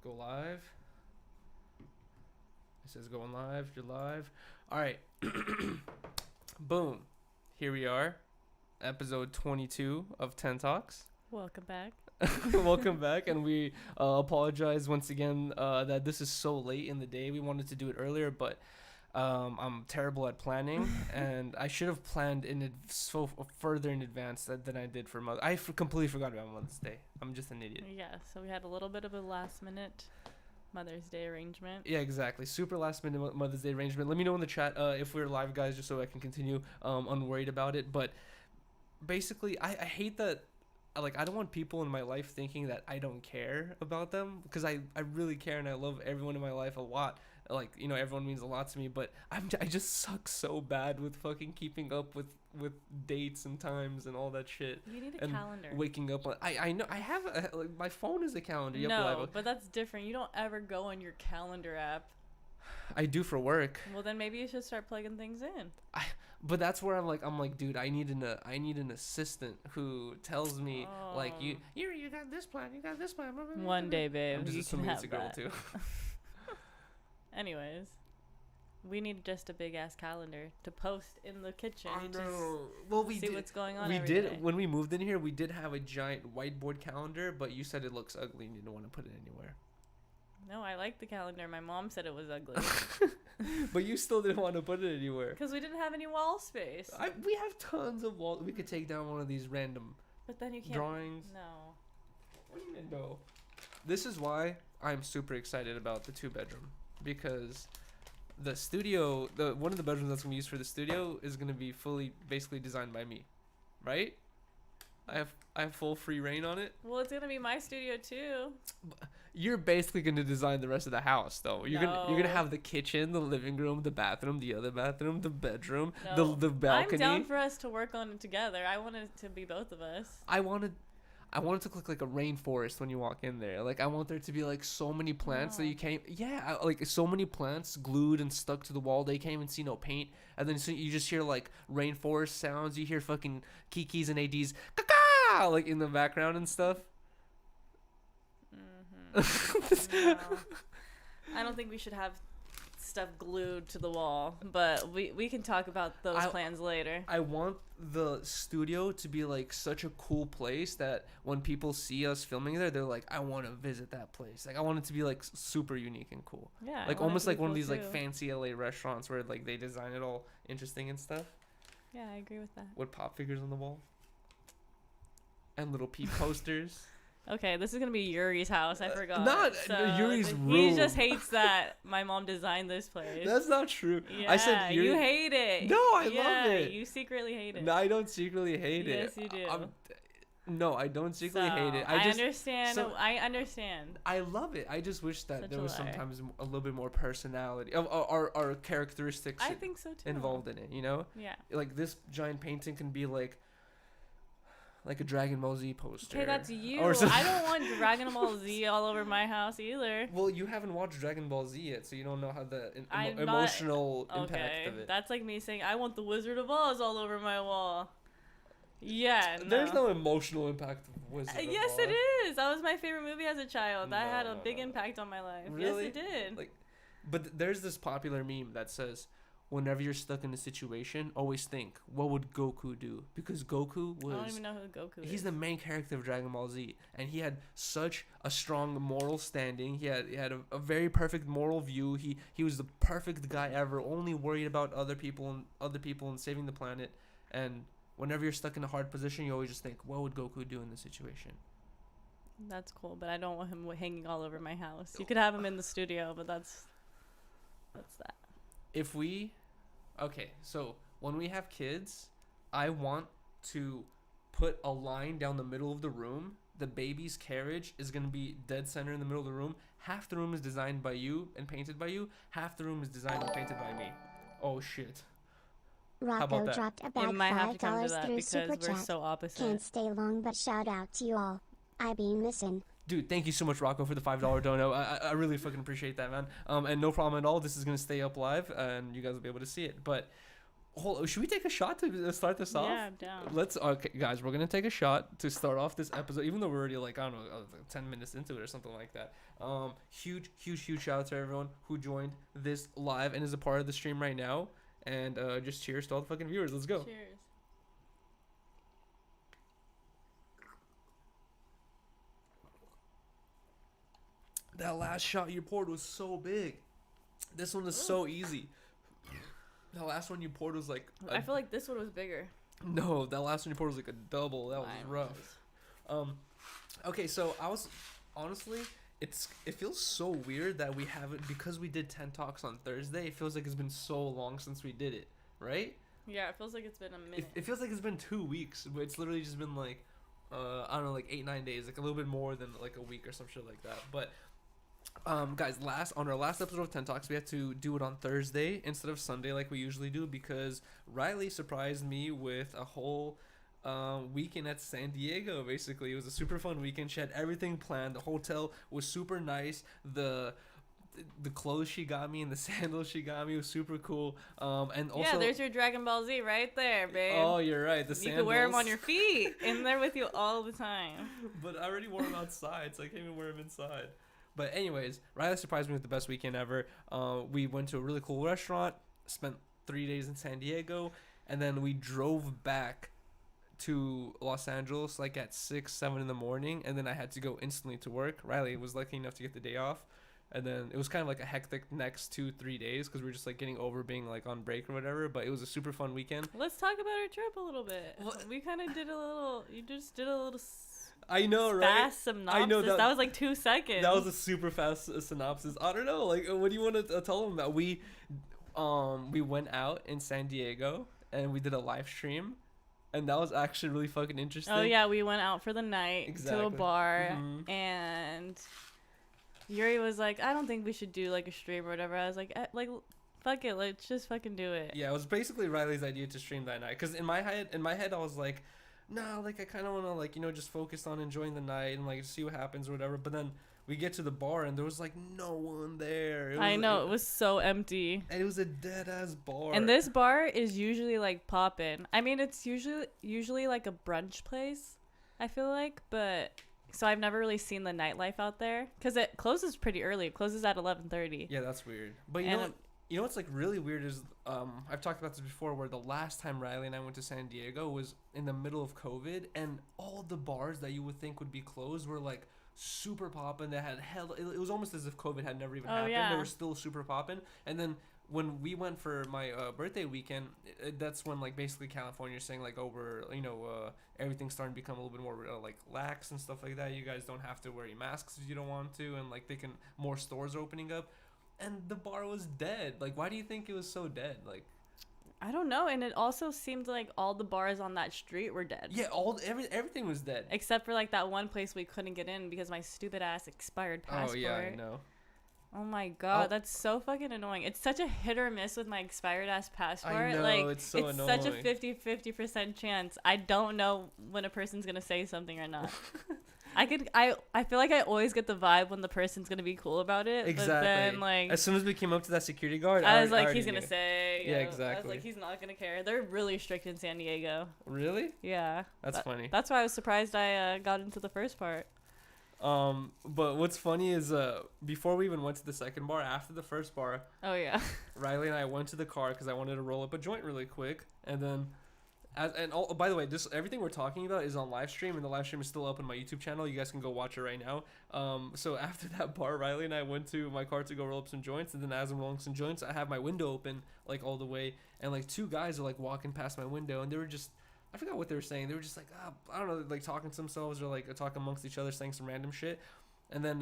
Go live. It says going live. You're live. All right. Boom. Here we are. Episode 22 of 10 Talks. Welcome back. Welcome back. And we apologize once again that this is so late in the day. We wanted to do it earlier, but I'm terrible at planning, and I should have planned further in advance than I did for Mother. I completely forgot about Mother's Day. I'm just an idiot. Yeah, so we had a little bit of a last minute Mother's Day arrangement. Yeah, exactly. Super last minute Mother's Day arrangement. Let me know in the chat if we're live, guys, just so I can continue unworried about it. But basically, I hate that. Like, I don't want people in my life thinking that I don't care about them, because I really care, and I love everyone in my life a lot. Like, you know, everyone means a lot to me, but I just suck so bad with fucking keeping up with dates and times and all that shit. You need a calendar. Waking up. I know. I have like, my phone is a calendar. No, but that's different. You don't ever go on your calendar app. I do for work. Well, then maybe you should start plugging things in. But that's where I'm like, dude, I need an assistant who tells me, like, you got this plan, you got this plan. One day, babe, I'm just you assuming can it's have a girl that. too. Anyways, we need just a big ass calendar to post in the kitchen. I know. Well, we see did, what's going on. We every did day. when we moved in here. We did have a giant whiteboard calendar, but you said it looks ugly and you didn't want to put it anywhere. No, I like the calendar. My mom said it was ugly. But you still didn't want to put it anywhere. Because we didn't have any wall space. We have tons of walls. We could take down one of these random But then you can't. drawings. No. What do you mean no? This is why I'm super excited about the 2-bedroom, because the studio, one of the bedrooms that's gonna be used for the studio is gonna be fully basically designed by me, right? I have full free reign on it. Well, it's gonna be my studio too. You're basically gonna design the rest of the house, though. You're gonna No. have the kitchen, the living room, the bathroom, the other bathroom, the bedroom, No. the balcony. I'm down for us to work on it together. I want it to be both of us. I want it to look like a rainforest when you walk in there. Like, I want there to be like so many plants that you can't. Yeah, like so many plants glued and stuck to the wall. They can't even see no paint. And then so you just hear like rainforest sounds. You hear fucking Kikis and ADs, caca, like in the background and stuff. No. I don't think we should have stuff glued to the wall, but we can talk about those plans later. I want the studio to be like such a cool place that when people see us filming there, they're like, I want to visit that place. Like, I want it to be like super unique and cool. Yeah. Like almost like one of these like fancy LA restaurants where like they design it all interesting and stuff. Yeah, I agree with that. With pop figures on the wall. And little peep posters. Okay, this is gonna be Yuri's house. I forgot. Yuri's room. He just hates that my mom designed this place. That's not true. Yeah, I said you hate it. No, I love it. You secretly hate it. No, I don't secretly hate it. Yes, you do. No, I don't secretly hate it. I understand. I understand. I love it. I just wish that Such there a was liar. sometimes a little bit more personality of our characteristics. I think so too. Involved in it, you know? Yeah. Like this giant painting can be like a Dragon Ball Z poster. Okay, that's you. Or I don't want Dragon Ball Z all over my house either. Well, you haven't watched Dragon Ball Z yet, so you don't know how the emotional impact of it. That's like me saying I want the Wizard of Oz all over my wall. Yeah, no. There's no emotional impact of Wizard of Yes, Oz. it is. That was my favorite movie as a child. That had a big impact on my life. Really? Yes, it did. Like, but there's this popular meme that says, whenever you're stuck in a situation, always think, what would Goku do? Because Goku was... I don't even know who Goku is. He's the main character of Dragon Ball Z, and he had such a strong moral standing. He had a very perfect moral view. He was the perfect guy ever, only worried about other people and saving the planet. And whenever you're stuck in a hard position, you always just think, what would Goku do in this situation? That's cool, but I don't want him hanging all over my house. You could have him in the studio, but that's that. If we... Okay, so when we have kids, I want to put a line down the middle of the room. The baby's carriage is going to be dead center in the middle of the room. Half the room is designed by you and painted by you. Half the room is designed and painted by me. Oh, shit. Rocco dropped about It might have to come to $5 that through because Super we're Chat. so opposite. Can't stay long, but shout out to you all. I be missing. Dude, thank you so much, Rocco, for the $5 dono. I really fucking appreciate that, man. And no problem at all. This is going to stay up live, and you guys will be able to see it. But should we take a shot to start this off? Yeah, I'm down. Okay, guys, we're gonna take a shot to start off this episode, even though we're already like, I don't know, 10 minutes into it or something like that. Huge shout out to everyone who joined this live and is a part of the stream right now. And just cheers to all the fucking viewers. Let's go. Cheers. That last shot you poured was so big. This one is so easy. The last one you poured was like... I feel like this one was bigger. No, that last one you poured was like a double. That was rough. Okay, so I was... Honestly, it feels so weird that we haven't... Because we did 10 talks on Thursday, it feels like it's been so long since we did it. Right? Yeah, it feels like it's been a minute. It feels like it's been 2 weeks, but it's literally just been like... I don't know, like 8-9 days. Like a little bit more than like a week or some shit like that. But... guys, on our last episode of 10 Talks, we had to do it on Thursday instead of Sunday like we usually do because Rylee surprised me with a whole weekend at San Diego. Basically, it was a super fun weekend. She had everything planned. The hotel was super nice. The clothes she got me and the sandals she got me was super cool. And also, yeah, there's your Dragon Ball Z right there, babe. Oh, you're right. The sandals. You can wear them on your feet, and they're with you all the time. But I already wore them outside, so I can't even wear them inside. But anyways, Rylee surprised me with the best weekend ever. We went to a really cool restaurant, spent 3 days in San Diego, and then we drove back to Los Angeles like at 6-7 in the morning, and then I had to go instantly to work. Rylee was lucky enough to get the day off, and then it was kind of like a hectic next 2-3 days because we were just like getting over being like on break or whatever. But it was a super fun weekend. Let's talk about our trip a little bit. Well, we kind of did a little. You just did a little. I know, right? Fast synopsis. I know that was like 2 seconds. That was a super fast synopsis. I don't know. Like, what do you want to tell them about? We went out in San Diego and we did a live stream, and that was actually really fucking interesting. Oh yeah, we went out for the night to a bar, and Yuri was like, "I don't think we should do like a stream or whatever." I was like, fuck it, let's just fucking do it. Yeah, it was basically Rylee's idea to stream that night. Cause in my head, I was like, nah, like I kind of want to like, just focus on enjoying the night and like see what happens or whatever. But then we get to the bar and there was like no one there. I know, it was so empty. And it was a dead ass bar. And this bar is usually like poppin'. I mean, it's usually like a brunch place, I feel like, but so I've never really seen the nightlife out there because it closes pretty early. It closes at 11:30. Yeah, that's weird. But you know what? You know what's like really weird is I've talked about this before, where the last time Rylee and I went to San Diego was in the middle of COVID, and all the bars that you would think would be closed were like super poppin'. They had it was almost as if COVID had never even happened. Yeah. They were still super poppin'. And then when we went for my birthday weekend, that's when like basically California's saying like everything's starting to become a little bit more like lax and stuff like that. You guys don't have to wear your masks if you don't want to, and like more stores are opening up. And the bar was dead. Like, why do you think it was so dead? Like, I don't know. And it also seemed like all the bars on that street were dead. Yeah, everything was dead. Except for like that one place we couldn't get in because my stupid ass expired passport. Oh yeah, I know. Oh my god, that's so fucking annoying. It's such a hit or miss with my expired ass passport. I know, like, it's so annoying. Such a 50% chance. I don't know when a person's gonna say something or not. I feel like I always get the vibe when the person's gonna be cool about it. Exactly. But then, like, as soon as we came up to that security guard, I was like, he's gonna say. Yeah, exactly. I was like, he's not gonna care. They're really strict in San Diego. Really? Yeah. That's funny. That's why I was surprised I got into the first part. But what's funny is before we even went to the second bar, after the first bar, oh yeah, Rylee and I went to the car because I wanted to roll up a joint really quick, and then. By the way, everything we're talking about is on live stream, and the live stream is still up on my YouTube channel. You guys can go watch it right now. So after that bar, Rylee and I went to my car to go roll up some joints, and then as I'm rolling some joints, I have my window open like all the way, and like 2 guys are like walking past my window, and they were just, I forgot what they were saying. They were just like, I don't know, like talking to themselves or like talking amongst each other, saying some random shit. And then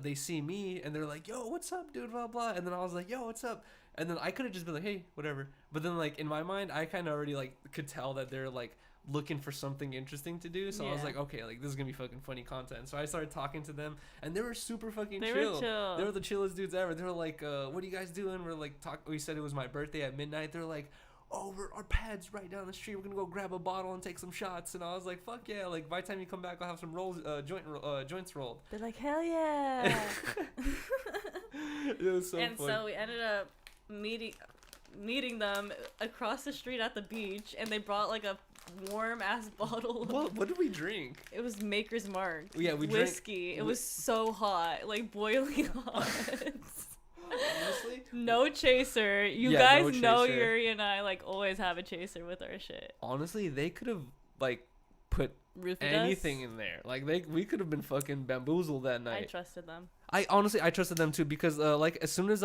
they see me, and they're like, yo, what's up, dude, blah, blah. And then I was like, yo, what's up? And then I could have just been like, hey, whatever. But then, like, in my mind, I kind of already, like, could tell that they're, like, looking for something interesting to do. So I was like, okay, like, this is going to be fucking funny content. So I started talking to them, and they were super fucking chill. They were chill. They were the chillest dudes ever. They were like, what are you guys doing? We're like, we said it was my birthday at midnight. They're like, oh, our pad's right down the street. We're going to go grab a bottle and take some shots. And I was like, fuck yeah. Like, by the time you come back, I'll have some joints rolled. They're like, hell yeah. It was so and fun. so we ended up meeting. meeting them across the street at the beach, and they brought like a warm ass bottle. What did we drink? It was Maker's Mark. Yeah, we whiskey. It was so hot, like boiling hot. Honestly, no chaser. You Yeah, guys no know chaser. Yuri and I like always have a chaser with our shit. honestly, they could have like put Roofied anything us. in there. Like we could have been fucking bamboozled that I night. trusted them. I honestly I trusted them too because like as soon as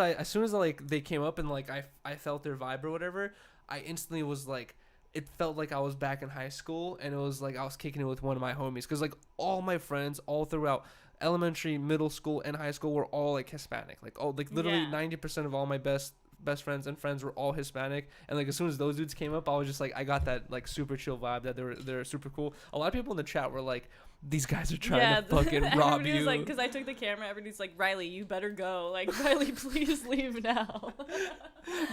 like they came up and like I felt their vibe or whatever, I instantly was like, it felt like I was back in high school, and it was like I was kicking it with one of my homies, because like all my friends all throughout elementary, middle school, and high school were all like Hispanic. Like all like literally Yeah. 90% of all my best friends and friends were all Hispanic, and like as soon as those dudes came up, I was just like, I got that like super chill vibe that they're super cool. A lot of people in the chat were like, these guys are trying to fucking rob everybody you. was like, because I took the camera, everybody's like, Rylee, you better go. Like, Rylee, please leave now.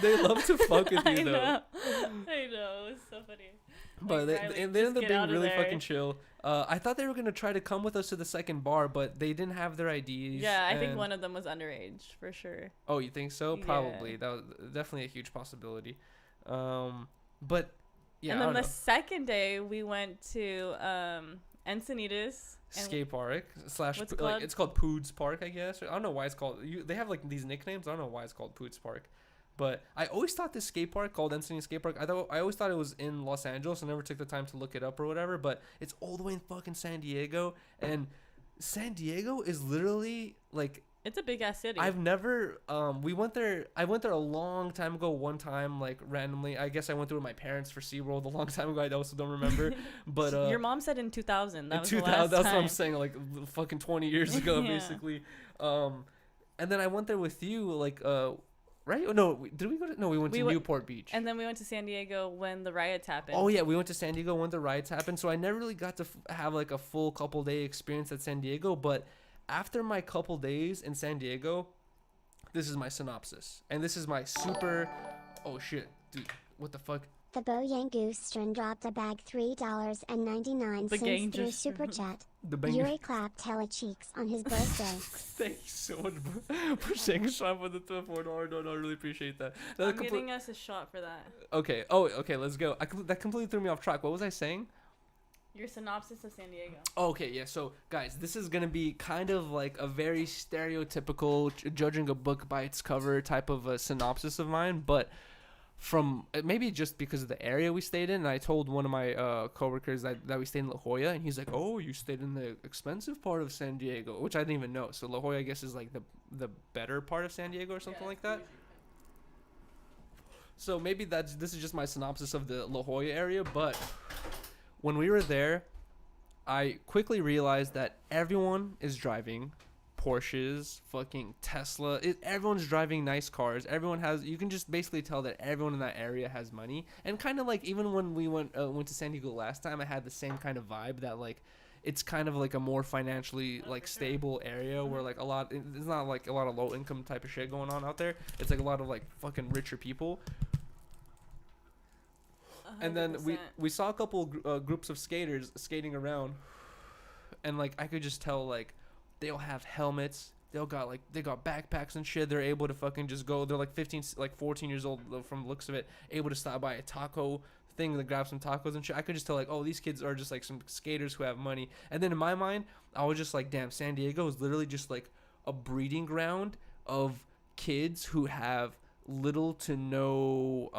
They love to fuck with you I though. know. I know. It was so funny. But Like, they Rylee, ended just up get being out of really there. fucking chill. I thought they were gonna try to come with us to the second bar, but they didn't have their IDs. Yeah, I think and- one of them was underage for sure. Oh, you think so? Yeah. Probably. That was definitely a huge possibility. But yeah, And I then don't the second day we went to Encinitas. know. and Skate park slash What's it like called? it's called Poods Park, I guess. I don't know why it's called. They have like these nicknames. I don't know why it's called Poods Park. But I always thought this skate park called Encinitas Skate Park, I always thought it was in Los Angeles. I never took the time to look it up or whatever. But it's all the way in fucking San Diego, and San Diego is literally like, It's a big ass city. I've never we went there. I went there a long time ago. One time, like randomly, I guess I went there with my parents for SeaWorld a long time ago. I also don't remember. But Your mom said in 2000. That in was 2000, the last that's time. what I'm saying. Like fucking 20 years ago, Yeah. basically. And then I went there with you, like right? Oh, no, did we go to? No, we went to Newport Beach. And then we went to San Diego when the riots happened. Oh yeah, we went to San Diego when the riots happened. So I never really got to have like a full couple day experience at San Diego. But after my couple days in San Diego, this is my synopsis, and this is my super. Oh shit, dude, what the fuck? The Bo Yangustrin dropped a bag $3.99 The through Gangustrin. Super Chat. The bang. Yuri clapped hella cheeks on his birthday. Thank you so much for saying shot for the $4 donut. I really appreciate that. I'm giving us a shot for that. Okay. Oh, okay. Let's go. That completely threw me off track. What was I saying? Your synopsis of San Diego. Oh, okay, yeah. So, guys, this is gonna be kind of like a very stereotypical judging a book by its cover type of a synopsis of mine, but from maybe just because of the area we stayed in. And I told one of my coworkers that we stayed in La Jolla, and he's like, "Oh, you stayed in the expensive part of San Diego," which I didn't even know. So La Jolla, I guess, is like the better part of San Diego or something like that. So maybe this is just my synopsis of the La Jolla area, but when we were there, I quickly realized that everyone is driving Porsches, fucking Tesla. Everyone's driving nice cars. Everyone has. You can just basically tell that everyone in that area has money. And kind of like even when we went to San Diego last time, I had the same kind of vibe that like it's kind of like a more financially like stable area where like it's not like a lot of low income type of shit going on out there. It's like a lot of like fucking richer people. And then 100%. we saw a couple groups of skaters skating around, and like I could just tell like they all have helmets. They got backpacks and shit. They're able to fucking just go. They're like 15, like 14 years old from the looks of it, able to stop by a taco thing to grab some tacos and shit. I could just tell like, oh, these kids are just like some skaters who have money. And then in my mind, I was just like, damn, San Diego is literally just like a breeding ground of kids who have little to no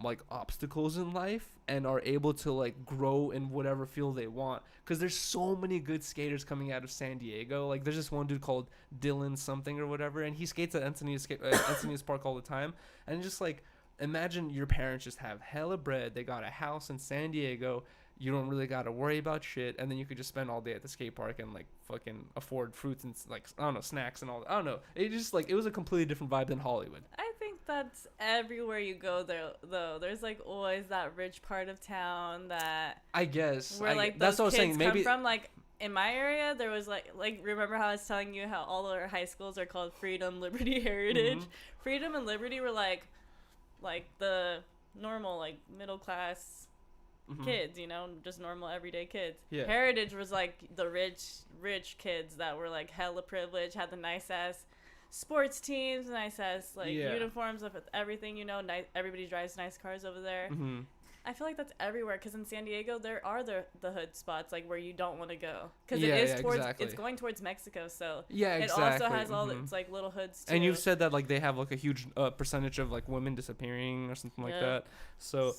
like obstacles in life and are able to like grow in whatever field they want, because there's so many good skaters coming out of San Diego. Like there's this one dude called Dylan something or whatever, and he skates at Encinitas Park all the time. And just like imagine your parents just have hella bread, they got a house in San Diego, you don't really got to worry about shit, and then you could just spend all day at the skate park and like fucking afford fruits and like I don't know, snacks and all that. I don't know, it just like it was a completely different vibe than Hollywood. I think that's everywhere you go there though. There's like always that rich part of town that I guess where like that's those what I was kids saying. Maybe come from. Like in my area, there was like remember how I was telling you how all our high schools are called Freedom, Liberty, Heritage. Mhm. Freedom and Liberty were like the normal like middle class kids, you know, just normal everyday kids. Yeah. Heritage was like the rich kids that were like hella privileged, had the nice ass sports teams, nice as like Yeah. uniforms of everything. You know, nice. Everybody drives nice cars over there. Mm-hmm. I feel like that's everywhere because in San Diego there are the hood spots like where you don't want to go because Yeah, it is yeah, towards exactly. it's going towards Mexico, so Yeah, it exactly. also has all Mhm. its like little hoods too. And you've said that like they have like a huge percentage of like women disappearing or something like Yeah. that. So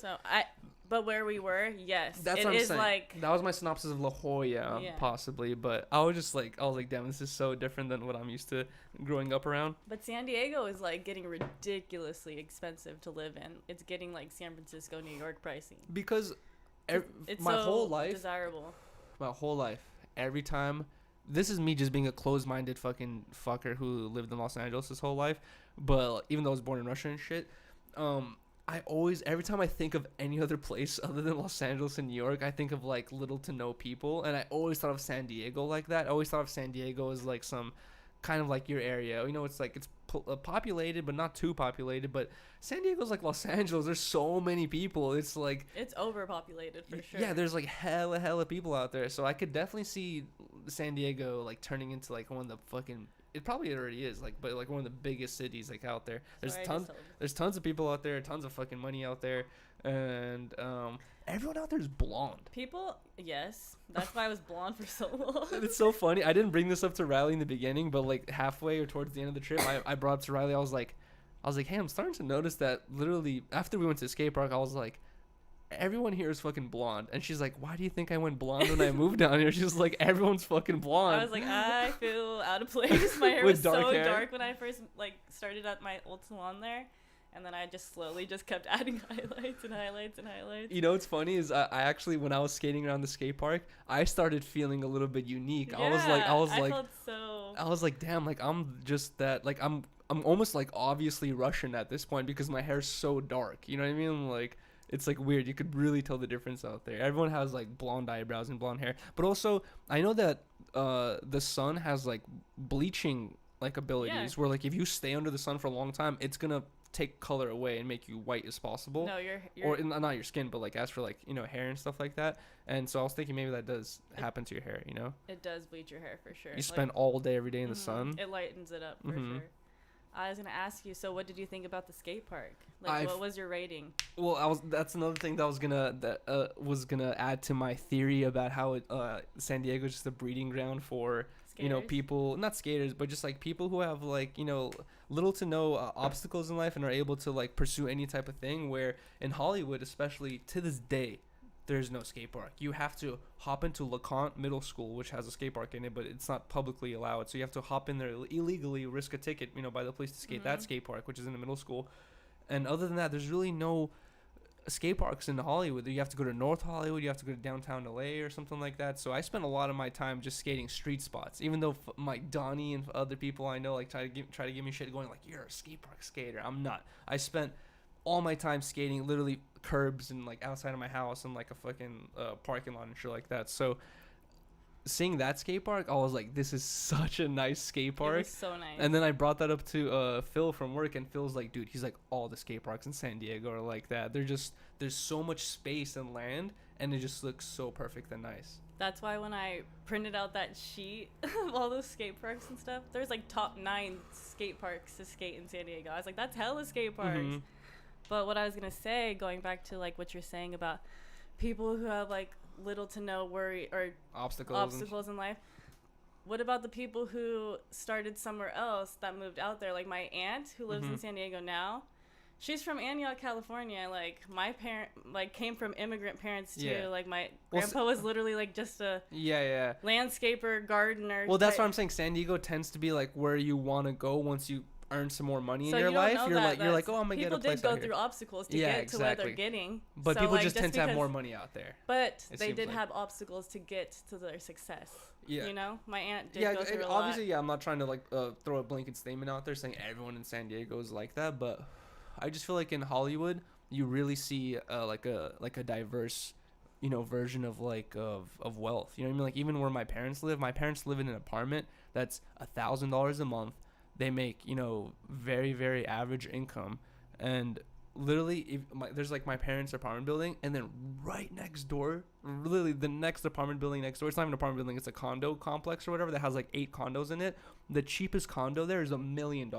but where we were, yes, that's it what I'm is saying. like That was my synopsis of La Jolla, Yeah. possibly. But I was like, damn, this is so different than what I'm used to growing up around. But San Diego is like getting ridiculously expensive to live in. It's getting like San Francisco, New York pricing. Because It's my so whole life, desirable. every time, this is me just being a closed-minded fucking fucker who lived in Los Angeles his whole life. But even though I was born in Russia and shit, I always, every time I think of any other place other than Los Angeles and New York, I think of like little to no people. And I always thought of San Diego like that. I always thought of San Diego as like some kind of like your area. You know, it's like it's populated, but not too populated. But San Diego's like Los Angeles. There's so many people. It's like It's overpopulated for sure. yeah, there's like hella people out there. So I could definitely see San Diego like turning into like one of the fucking. It probably already is like, but like one of the biggest cities like out there. There's tons of people out there, tons of fucking money out there, and everyone out there is blonde. People, yes, that's why I was blonde for so long. It's so funny. I didn't bring this up to Rylee in the beginning, but like halfway or towards the end of the trip, I brought up to Rylee. I was like, hey, I'm starting to notice that literally after we went to the skate park, I was like, everyone here is fucking blonde. And she's like, why do you think I went blonde when I moved down here? She's like, everyone's fucking blonde. I was like, I feel out of place. My hair With was dark so hair? dark when I first like started at my old salon there, and then I just slowly just kept adding highlights and highlights and highlights. You know what's funny is I actually, when I was skating around the skate park, I started feeling a little bit unique. Yeah, I felt so. I was like, damn, like I'm just that, like I'm almost like obviously Russian at this point because my hair's so dark. You know what I mean? Like it's like weird. You could really tell the difference out there. Everyone has like blonde eyebrows and blonde hair, but also I know that the sun has like bleaching like abilities where like if you stay under the sun for a long time, it's gonna take color away and make you white as possible. No, you're or not your skin, but like as for like, you know, hair and stuff like that. And so I was thinking maybe that does happen to your hair, you know? It does bleach your hair for sure. You spend all day every day in the sun. It lightens it up for sure. I was gonna ask you, so what did you think about the skate park? Like, what was your rating? Well, that's another thing that was gonna add to my theory about how San Diego is just a breeding ground for skaters? You know, people, not skaters, but just like people who have like, you know, little to no obstacles in life and are able to like pursue any type of thing. Where in Hollywood, especially to this day, there's no skate park. You have to hop into LeConte Middle School, which has a skate park in it, but it's not publicly allowed. So you have to hop in there illegally, risk a ticket, you know, by the police to skate that skate park, which is in the middle school. And other than that, there's really no skate parks in Hollywood. You have to go to North Hollywood, you have to go to downtown LA or something like that. So I spent a lot of my time just skating street spots, even though like Donnie and other people I know like try to give me shit going like, you're a skate park skater. I'm not. I spent all my time skating literally curbs and like outside of my house and like a fucking parking lot and shit like that. So seeing that skate park, I was like, this is such a nice skate park. It was so nice. And then I brought that up to Phil from work, and Phil's like, dude, he's like, all the skate parks in San Diego are like that. There's so much space and land, and it just looks so perfect and nice. That's why when I printed out that sheet of all those skate parks and stuff, there's like top 9 skate parks to skate in San Diego. I was like, that's hella skate parks. Mm-hmm. But what I was going to say, going back to like what you're saying about people who have like little to no worry or obstacles in life, what about the people who started somewhere else that moved out there? Like my aunt who lives in San Diego now, she's from Antioch, California. Like my parent like came from immigrant parents too. Yeah. Like my grandpa was literally like just a landscaper, gardener. Well, that's what I'm saying. San Diego tends to be like where you want to go once you earn some more money in your life. You're like, oh, I'm gonna get a place out here. People did go through obstacles to get to where they're getting. But so, people like, just tend to have more money out there. But they did have obstacles to get to their success. Yeah. You know, my aunt did go through a lot. Obviously, I'm not trying to like throw a blanket statement out there saying everyone in San Diego is like that, but I just feel like in Hollywood you really see like a diverse, you know, version of like of wealth. You know what I mean? Like even where my parents live in an apartment that's $1,000 a month. They make, you know, very, very average income. And literally, there's like my parents' apartment building, and then right next door, literally the next apartment building next door, it's not even an apartment building, it's a condo complex or whatever that has like 8 condos in it. the cheapest condo there is $1 million.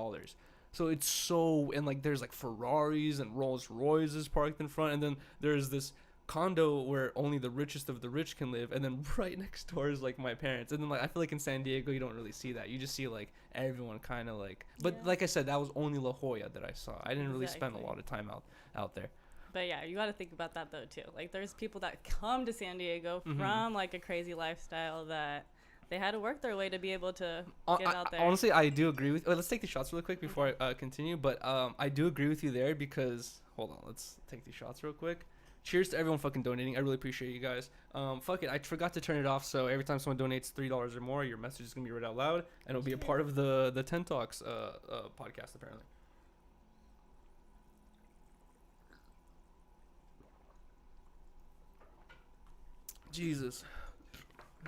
So it's so, and like there's like Ferraris and Rolls Royces parked in front, and then there's this condo where only the richest of the rich can live, and then right next door is like my parents. And then like I feel like in San Diego you don't really see that. You just see like everyone kind of like, but like I said, that was only La Jolla that I saw. I didn't really spend a lot of time out there. But yeah, you got to think about that though too. Like there's people that come to San Diego from like a crazy lifestyle that they had to work their way to be able to get out there. Honestly, I do agree with. Let's take the shots really quick before I continue. But I do agree with you there because hold on, let's take these shots real quick. Cheers to everyone fucking donating. I really appreciate you guys. Fuck it, I forgot to turn it off. So every time someone donates $3 or more, your message is gonna be read out loud, and it'll be a part of the 10 Talks podcast apparently. Jesus.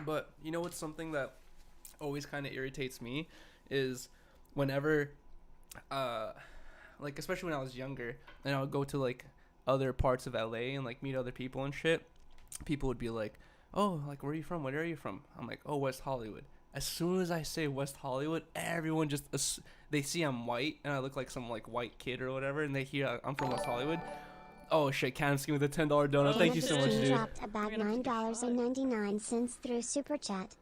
But you know what's something that always kind of irritates me is whenever like especially when I was younger and I would go to like other parts of LA and like meet other people and shit, people would be like, oh, like where are you from, what area are you from? I'm like, oh, West Hollywood. As soon as I say West Hollywood, everyone just they see I'm white and I look like some like white kid or whatever, and they hear I'm from West Hollywood. Oh shit, Cannabis King with a $10 donut. Thank you so much, dude. Dropped about $9.99 through Super Chat.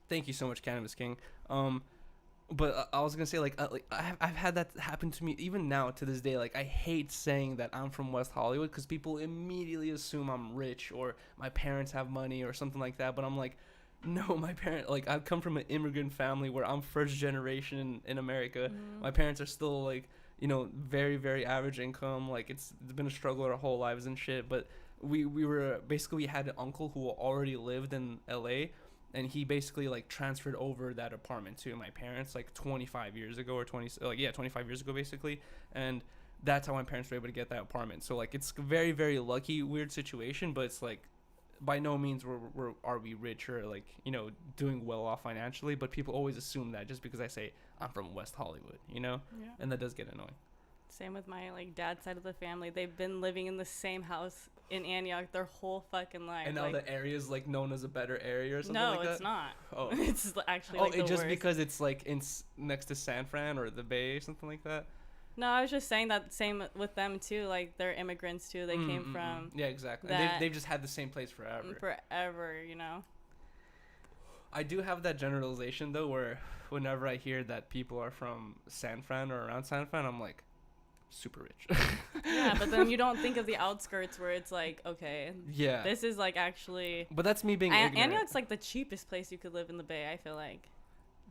Thank you so much, Cannabis King. But I was gonna say like I've had that happen to me even now to this day. Like I hate saying that I'm from West Hollywood because people immediately assume I'm rich or my parents have money or something like that. But I'm like, no, my parents, like I've come from an immigrant family where I'm first generation in America. My parents are still like, you know, very, very average income. Like it's been a struggle our whole lives and shit. But we had an uncle who already lived in LA, and he basically like transferred over that apartment to my parents like 25 years ago or 25 years ago basically. And that's how my parents were able to get that apartment. So like it's very, very lucky, weird situation, but it's like by no means are we rich or like, you know, doing well off financially, but people always assume that just because I say I'm from West Hollywood, you know? Yeah. And that does get annoying. Same with my like dad's side of the family. They've been living in the same house in Antioch their whole fucking life. And now the area is like known as a better area or something like that? No, it's not. Oh. It's actually like the just worst. Because it's like next to San Fran or the Bay or something like that? No, I was just saying that same with them too. Like they're immigrants too. They came from. Yeah, exactly. They've just had the same place forever. Forever, you know. I do have that generalization though, where whenever I hear that people are from San Fran or around San Fran, I'm like, super rich. Yeah, but then you don't think of the outskirts where it's like, okay, yeah, this is like actually. But that's me being ignorant. Antioch's like the cheapest place you could live in the Bay. I feel like.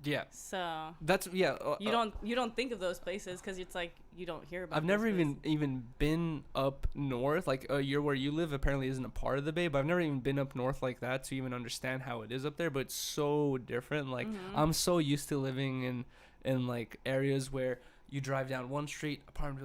Yeah. So that's you don't think of those places because it's like you don't hear about. I've never even been up north. Like where you live apparently isn't a part of the Bay, but I've never even been up north like that to even understand how it is up there. But it's so different. Like I'm so used to living in like areas where you drive down one street, apartment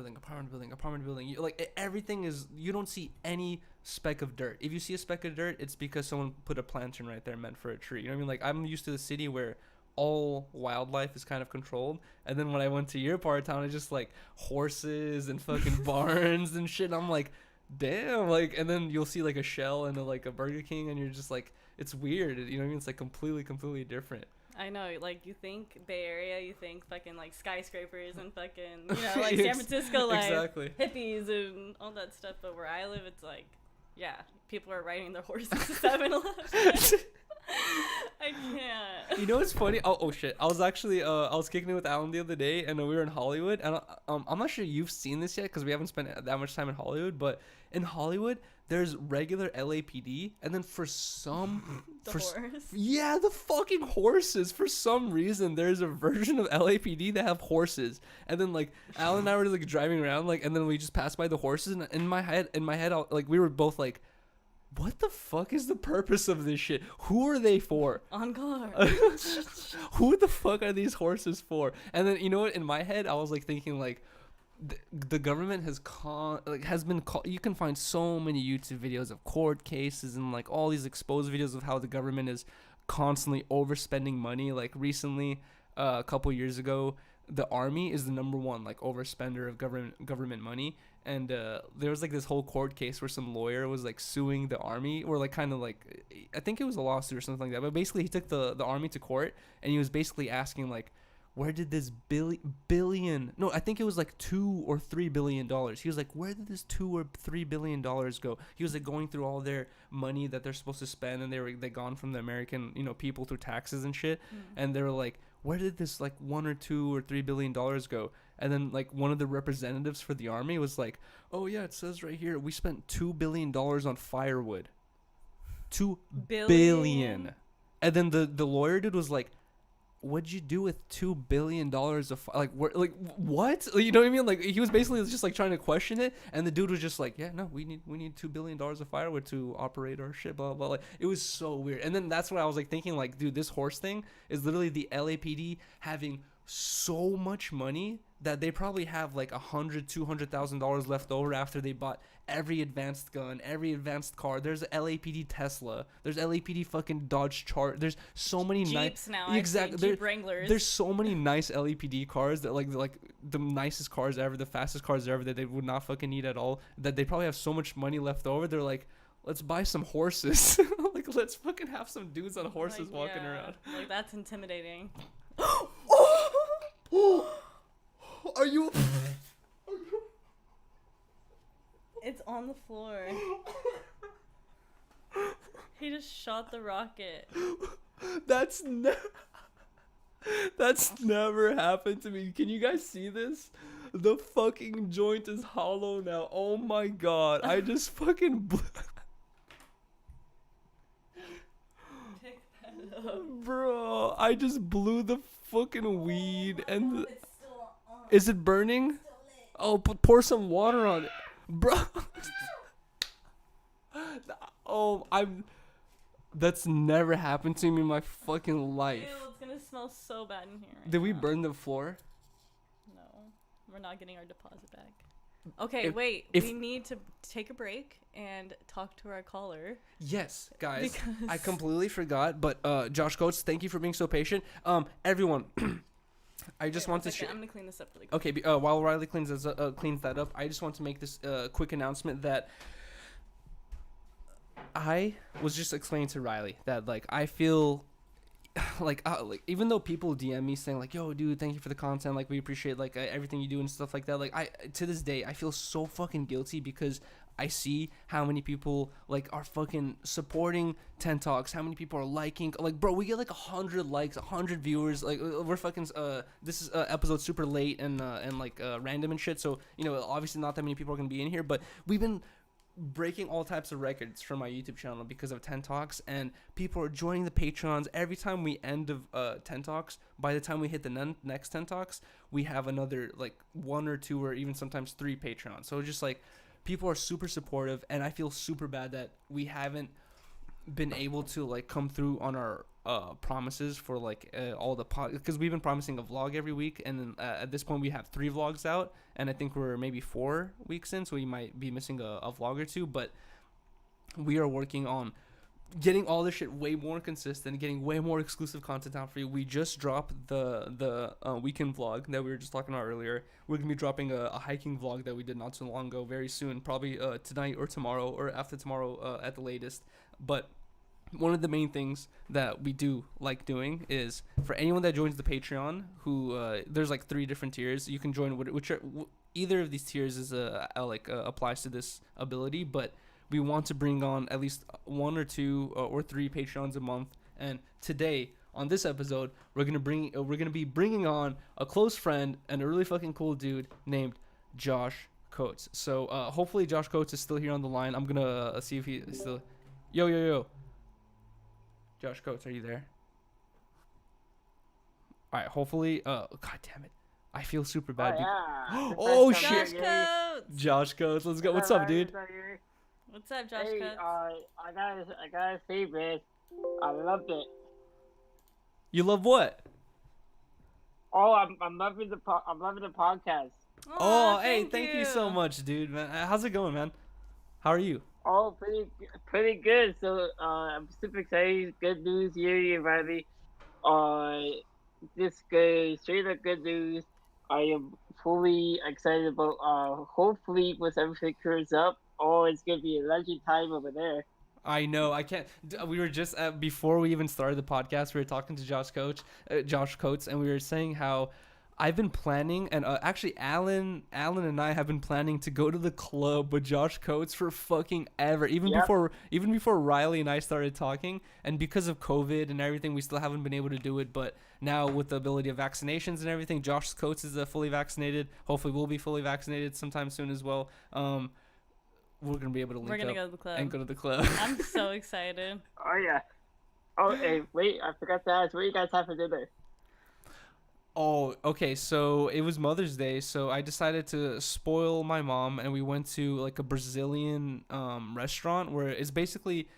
building. Everything is, you don't see any speck of dirt. If you see a speck of dirt, it's because someone put a plantain right there meant for a tree. You know what I mean? Like I'm used to the city where all wildlife is kind of controlled, and then when I went to your part of town, it's just like horses and fucking barns and shit. And I'm like, damn, like, and then you'll see like a Shell and a Burger King, and you're just like, it's weird. You know what I mean? It's like completely different. I know, like you think Bay Area, you think fucking like skyscrapers and fucking, you know, like San Francisco, like exactly. Hippies and all that stuff. But where I live, it's like, yeah, people are riding their horses to 7-Eleven. I can't. You know what's funny? Oh shit! I was actually I was kicking it with Alan the other day, and we were in Hollywood, and I'm not sure you've seen this yet because we haven't spent that much time in Hollywood. But in Hollywood, there's regular LAPD, and then the fucking horses. For some reason, there's a version of LAPD that have horses, and then like Alan and I were like driving around, like, and then we just passed by the horses, and in my head, like we were both like, what the fuck is the purpose of this shit? Who are they for? On guard. Who the fuck are these horses for? And then, you know what? In my head, I was like thinking like, the government has been you can find so many YouTube videos of court cases and like all these exposed videos of how the government is constantly overspending money. Like recently, a couple years ago, the army is the number one like overspender of government money, and there was like this whole court case where some lawyer was like suing the army, or like kind of like, I think it was a lawsuit or something like that. But basically, he took the army to court, and he was basically asking like, where did this billion? No, I think it was like $2 or $3 billion. He was like, where did this $2 or $3 billion go? He was like going through all their money that they're supposed to spend, and they gone from the American people through taxes and shit, and they were like, where did this like $1 or $2 or $3 billion go? And then like one of the representatives for the army was like, oh yeah, it says right here we spent $2 billion on firewood. $2 billion. And then the lawyer dude was like, what'd you do with $2 billion of what? You know what I mean? Like he was basically just like trying to question it, and the dude was just like, yeah, no, we need $2 billion of firewood to operate our shit, blah blah. Like it was so weird. And then that's what I was like thinking, like, dude, this horse thing is literally the LAPD having so much money that they probably have like $100,000-$200,000 left over after they bought every advanced gun, every advanced car. There's LAPD Tesla. There's LAPD fucking Dodge Charger. There's so many Jeeps now. Exactly. Jeep Wranglers. There's so many nice LAPD cars that like the nicest cars ever, the fastest cars ever that they would not fucking need at all. That they probably have so much money left over. They're like, let's buy some horses. Like let's fucking have some dudes on horses like, walking yeah, around. Like that's intimidating. Are you? It's on the floor. He just shot the rocket. That's never happened to me. Can you guys see this? The fucking joint is hollow now. Oh my god. I just fucking Pick that up. Bro, I just blew the fucking weed and It's still on. is it burning? Oh, pour some water on it. Bro. Oh, that's never happened to me in my fucking life. Ew, it's gonna smell so bad in here. Did we burn the floor? No, we're not getting our deposit back. Okay, If- we need to take a break and talk to our caller. Yes, guys. Because- I completely forgot, but Josh Coates, thank you for being so patient. Everyone, I just want to I'm gonna clean this up really quick. Okay, while Rylee cleans that up, I just want to make this quick announcement that I was just explaining to Rylee that like I feel like even though people DM me saying like, yo dude, thank you for the content, like we appreciate like everything you do and stuff like that, like I to this day I feel so fucking guilty because I see how many people like are fucking supporting Ten Talks, how many people are liking, like bro, we get like 100 likes, 100 viewers, like we're fucking this is episode super late and like random and shit, so obviously not that many people are gonna be in here, but we've been breaking all types of records for my YouTube channel because of 10 Talks, and people are joining the Patreons. Every time we end of 10 Talks, by the time we hit the next 10 Talks, we have another like 1 or 2 or even sometimes 3 Patreons. So it's just like people are super supportive, and I feel super bad that we haven't been able to like come through on our promises for like all the because we've been promising a vlog every week, and then at this point we have 3 vlogs out, and I think we're maybe 4 weeks in, so we might be missing a vlog or 2, but we are working on getting all this shit way more consistent, getting way more exclusive content out for you. We just dropped the weekend vlog that we were just talking about earlier. We're gonna be dropping a hiking vlog that we did not so long ago very soon, probably tonight or tomorrow or after tomorrow at the latest. But one of the main things that we do like doing is for anyone that joins the Patreon, who there's like 3 different tiers. You can join either of these tiers is applies to this ability, but we want to bring on at least 1 or 2 or 3 Patreons a month. And today on this episode, we're gonna be bringing on a close friend and a really fucking cool dude named Josh Coates. So hopefully Josh Coates is still here on the line. I'm gonna see if he is still. Yo. Josh Coates, are you there? All right, hopefully. God damn it, I feel super bad. Oh shit, Josh Coates. Josh Coates, let's go. What's up, dude? What's up, Josh Hey, Coates? I gotta say, man, I loved it. You love what? Oh, I'm loving the podcast. Oh, hey, thank you so much, dude, man. How's it going, man? How are you? Oh, pretty good. So, I'm super excited. Good news, Yuri and Rylee. This good, straight up good news. I am fully excited about. Hopefully, once everything clears up, oh, it's gonna be a legend time over there. I know. I can't. We were just before we even started the podcast. We were talking to Josh Coates, and we were saying how I've been planning, and actually, Alan and I have been planning to go to the club with Josh Coates for fucking ever. Even Yep. before Rylee and I started talking, and because of COVID and everything, we still haven't been able to do it. But now with the ability of vaccinations and everything, Josh Coates is fully vaccinated. Hopefully, we'll be fully vaccinated sometime soon as well. We're gonna be able to link We're gonna up go to the club. and go to the club. I'm so excited. Oh yeah. Oh, hey, wait! I forgot to ask. What you guys have for dinner? Oh, okay. So it was Mother's Day, so I decided to spoil my mom, and we went to like a Brazilian restaurant where it's basically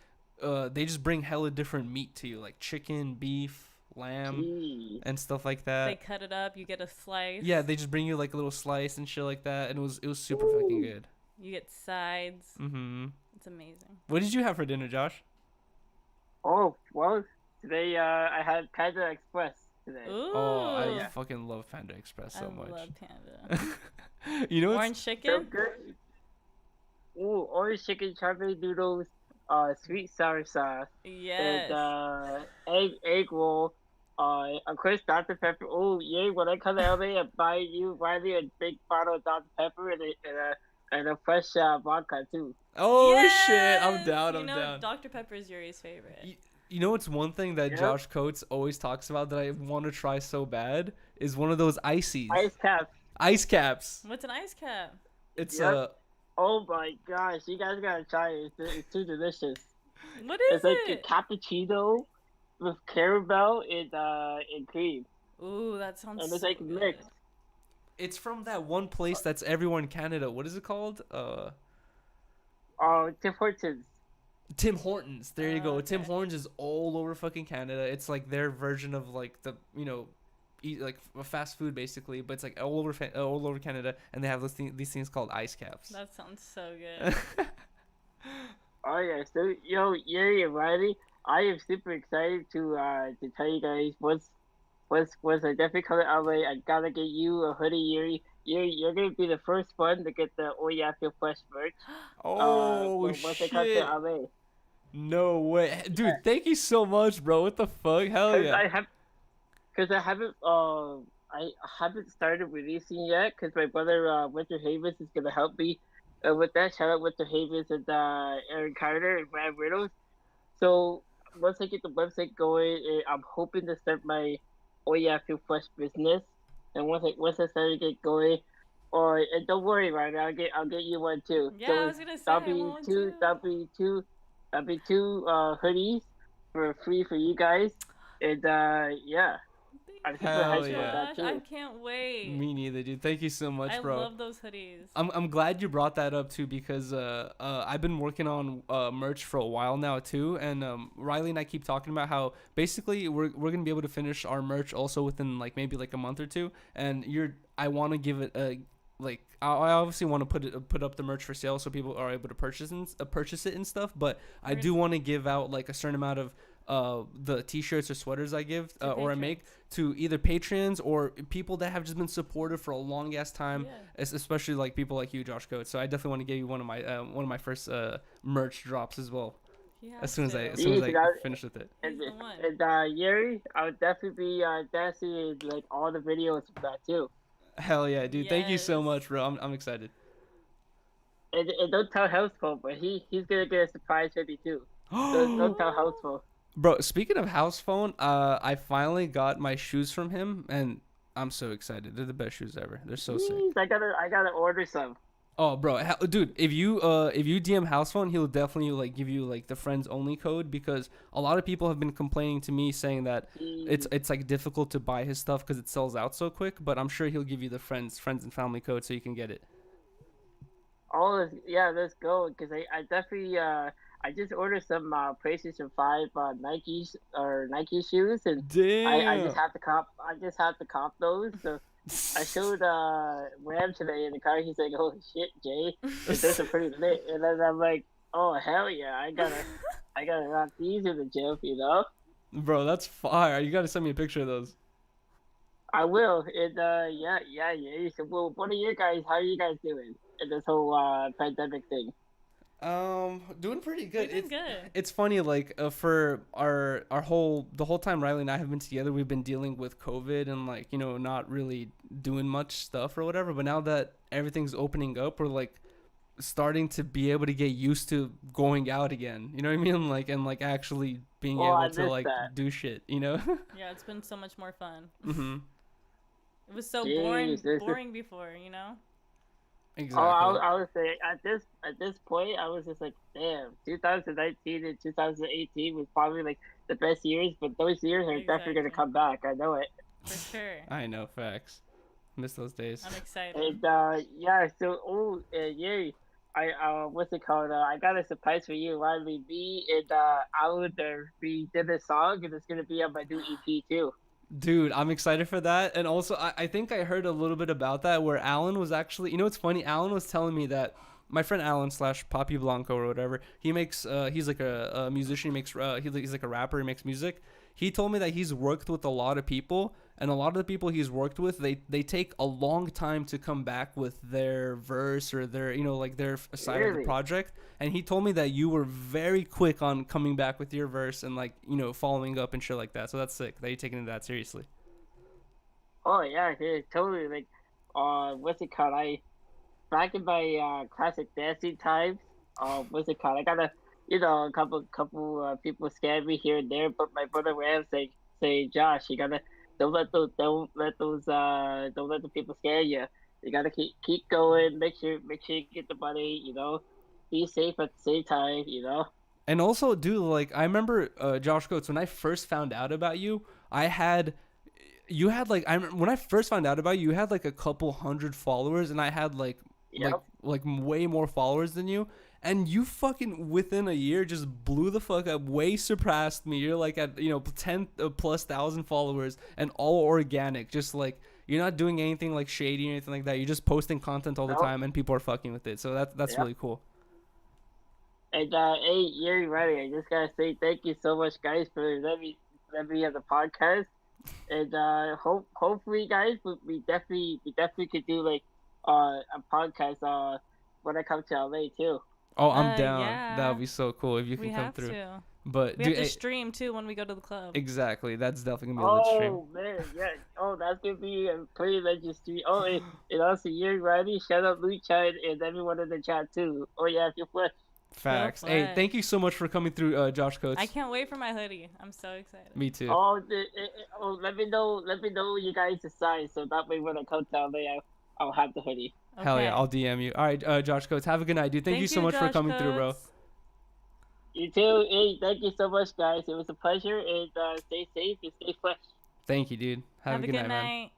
they just bring hella different meat to you, like chicken, beef, lamb, Jeez. and stuff like They that. cut it up. You get a slice. Yeah, they just bring you like a little slice and shit like that, and it was super fucking good. You get sides. Mhm. It's amazing. What did you have for dinner, Josh? Oh well, today I had Panda Express today. Ooh. Oh, I yeah. fucking love Panda Express so I much. love panda. You know what's Orange So chicken. good. Ooh, orange chicken, charming noodles, sweet sour sauce, Yes. and egg roll. Of course, Dr. Pepper. Oh, yeah, when I come to LA, I buy you, Rylee, a big bottle of Dr. Pepper and a fresh vodka, too. Oh shit, I'm Yes! down. You I'm know, down. Dr. Pepper is Yuri's favorite. You know what's one thing that Yep. Josh Coates always talks about that I want to try so bad is one of those ices. Ice cap. Ice caps. What's an ice cap? It's Yep. Oh my gosh, you guys gotta try it. It's too delicious. What It's is like it? a cappuccino with caramel and cream. Ooh, that sounds. And it's so like good. mixed. it's from that one place that's everywhere in Canada. What is it called? Tim Hortons. Tim Hortons. There you go. Tim Okay. Hortons is all over fucking Canada. It's like their version of like the eat like a fast food basically, but it's like all over Canada, and they have these things called ice caps. That sounds so good. Oh yeah, so Yuri and Rylee, I am super excited to tell you guys once I definitely come to LA, I gotta get you a hoodie, Yuri. You're gonna be the first one to get the Oh Yeah Feel Fresh merch. Once I come to shit! LA. No way, dude! Thank you so much, bro. What the fuck? Hell Cause yeah! I haven't started releasing yet. Cause my brother Winter Havens is gonna help me with that. Shout out Winter Havens and Aaron Carter and Brad Riddles. So once I get the website going, I'm hoping to start my Oh Yeah Feel Fresh business. And once I start to get going, and don't worry, Ryan, I'll get you one too. Yeah, So I was gonna say, that'll I be want one two too. that'll be two hoodies for free for you guys. And yeah. I'm super Hell hyped yeah. about that Gosh, I too. can't wait. Me neither, dude. Thank you so much, I bro. love those hoodies. I'm glad you brought that up too because I've been working on merch for a while now too, and Rylee and I keep talking about how basically we're gonna be able to finish our merch also within like maybe like a month or two, and I want to give it a like I obviously want to put up the merch for sale so people are able to purchase it and stuff, but I do want to give out like a certain amount of the t-shirts or sweaters I give or I make to either patrons or people that have just been supportive for a long ass time, especially like people like you, Josh Coates. So I definitely want to give you one of my first merch drops as well. As soon as I finish with it. And He's the one. Yuri, I would definitely be dancing in like all the videos of that too. Hell yeah, dude! Thank you so Yes. much, bro. I'm excited. And don't tell Houseful, but he's gonna get a surprise hoodie too. Don't tell Houseful. Bro, speaking of house phone, I finally got my shoes from him, and I'm so excited. They're the best shoes ever. They're so sick. Jeez, I gotta order some. Oh, bro, dude, if you DM house phone, he'll definitely like give you like the friends only code because a lot of people have been complaining to me saying that it's like difficult to buy his stuff because it sells out so quick. But I'm sure he'll give you the friends and family code so you can get it. Oh yeah, let's go. Cause I definitely I just ordered some PlayStation 5 Nike shoes, and Damn. I just have to cop those. So I showed Ram today in the car. He's like, "Oh shit, Jay, those are pretty lit." And then I'm like, "Oh hell yeah, I gotta rock these in the gym, you know." Bro, that's fire. You gotta send me a picture of those. I will. And yeah. So, well, what are you guys? How are you guys doing in this whole pandemic thing? Doing pretty We're good. doing good. It's funny, like for our whole the whole time Rylee and I have been together, we've been dealing with COVID and like not really doing much stuff or whatever. But now that everything's opening up, we're like starting to be able to get used to going out again. You know what I mean? Like and like actually being Oh, I able to missed like that. do shit. You know? Yeah, it's been so much more fun. Mm-hmm. It was so Jeez, boring before, Exactly. I would say at this point, I was just like, damn, 2019 and 2018 was probably like the best years, but those years are definitely gonna Exactly. come back. I know it. For sure. I know, facts. Miss those days. I'm excited. And yeah, so yay. What's it called? I got a surprise for you. Rylee, me and Alan, we did a song, and it's gonna be on my new EP too. Dude, I'm excited for that. And also, I think I heard a little bit about that where Alan was actually, it's funny. Alan was telling me that my friend Alan slash Papi Blanco or whatever, he makes, he's like a musician. He makes, he's like a rapper. He makes music. He told me that he's worked with a lot of people, and a lot of the people he's worked with, they take a long time to come back with their verse or their, like their side of the Really? project. And he told me that you were very quick on coming back with your verse and like, following up and shit like that. So that's sick that you're taking that seriously. Oh yeah, totally. Like, what's it called? Back in my classic dancing times. What's it called? I got a couple people scare me here and there, but my brother Ram say, Josh, you gotta don't let the people scare you. You gotta keep going. Make sure you get the money. Be safe at the same time. And also, dude, like I remember Josh Coates, when I first found out about you, you had like when I first found out about you, you had like a couple hundred followers, and I had like Yep. like way more followers than you. And you fucking within a year just blew the fuck up, way surpassed me. You're like at 10 plus thousand followers and all organic. Just like you're not doing anything like shady or anything like that. You're just posting content all the Nope. time and people are fucking with it. So that's Yep. really cool. And hey, you're ready. I just gotta say thank you so much, guys, for let me have the podcast. And hopefully, guys, we definitely could do like a podcast when I come to LA too. Oh, I'm down. Yeah. That would be so cool if you We can come have through. to. But We dude, have to stream too when we go to the club. exactly. That's definitely gonna be a lit stream. Oh man, yeah. Oh, that's gonna be a pretty registry. Oh, and also you're ready. Shout out Lucha and everyone in the chat too. Oh yeah, if you're flesh. Facts. Go Hey, Flesh. thank you so much for coming through, Josh Coates. I can't wait for my hoodie. I'm so excited. Me too. Oh, let me know. Let me know you guys decide, so that way when I come to LA, I'll have the hoodie. Hell yeah, Okay. I'll DM you. All right, Josh Coates, have a good night, dude. Thank you so much for Josh coming through, bro. Coates. You too. Hey, thank you so much, guys. It was a pleasure, and stay safe and stay fresh. Thank you, dude. Have a good night, man.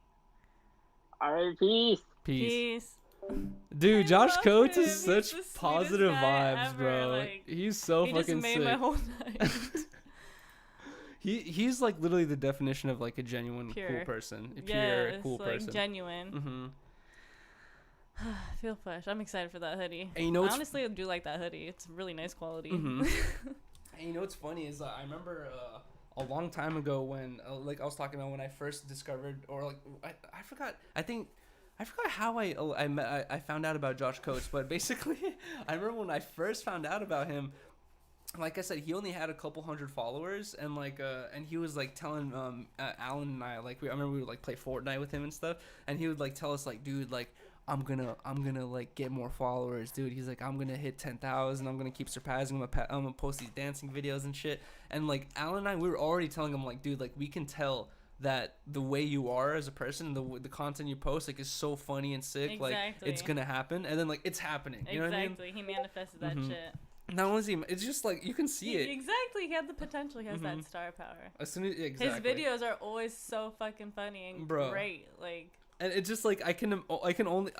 All right, peace. Peace. Peace. Dude, I Josh love Coates him. is He's such the sweetest positive guy vibes, ever, bro. like, He's so He just fucking made sick. my whole night. He's like literally the definition of like a genuine cool Pure. person. A pure Yes, cool like person. genuine. Mm-hmm. Feel fresh. I'm excited for that hoodie. And you know I what's honestly do like that hoodie. It's really nice quality. Mhm. And you know what's funny is I remember a long time ago when like I was talking about when I first discovered or like I forgot how I found out about Josh Coates, but basically I remember when I first found out about him. Like I said, he only had a couple hundred followers, and like and he was like telling Alan and I, like I remember we would like play Fortnite with him and stuff, and he would like tell us like, dude, like I'm gonna like get more followers, dude. He's like, I'm gonna hit 10,000. I'm gonna keep surpassing. I'm gonna post these dancing videos and shit. And like Alan and I, we were already telling him like, dude, like we can tell that the way you are as a person, the content you post, like is so funny and sick. Like Exactly. it's gonna happen, and then like it's happening. You know what I mean? Exactly. He manifested that Mhm. shit. Not only is he, it's just like you can see it. Exactly. He had the potential. He has Mhm. that star power. As soon as exactly. His videos are always so fucking funny and Bro. great. Like, And it's just like I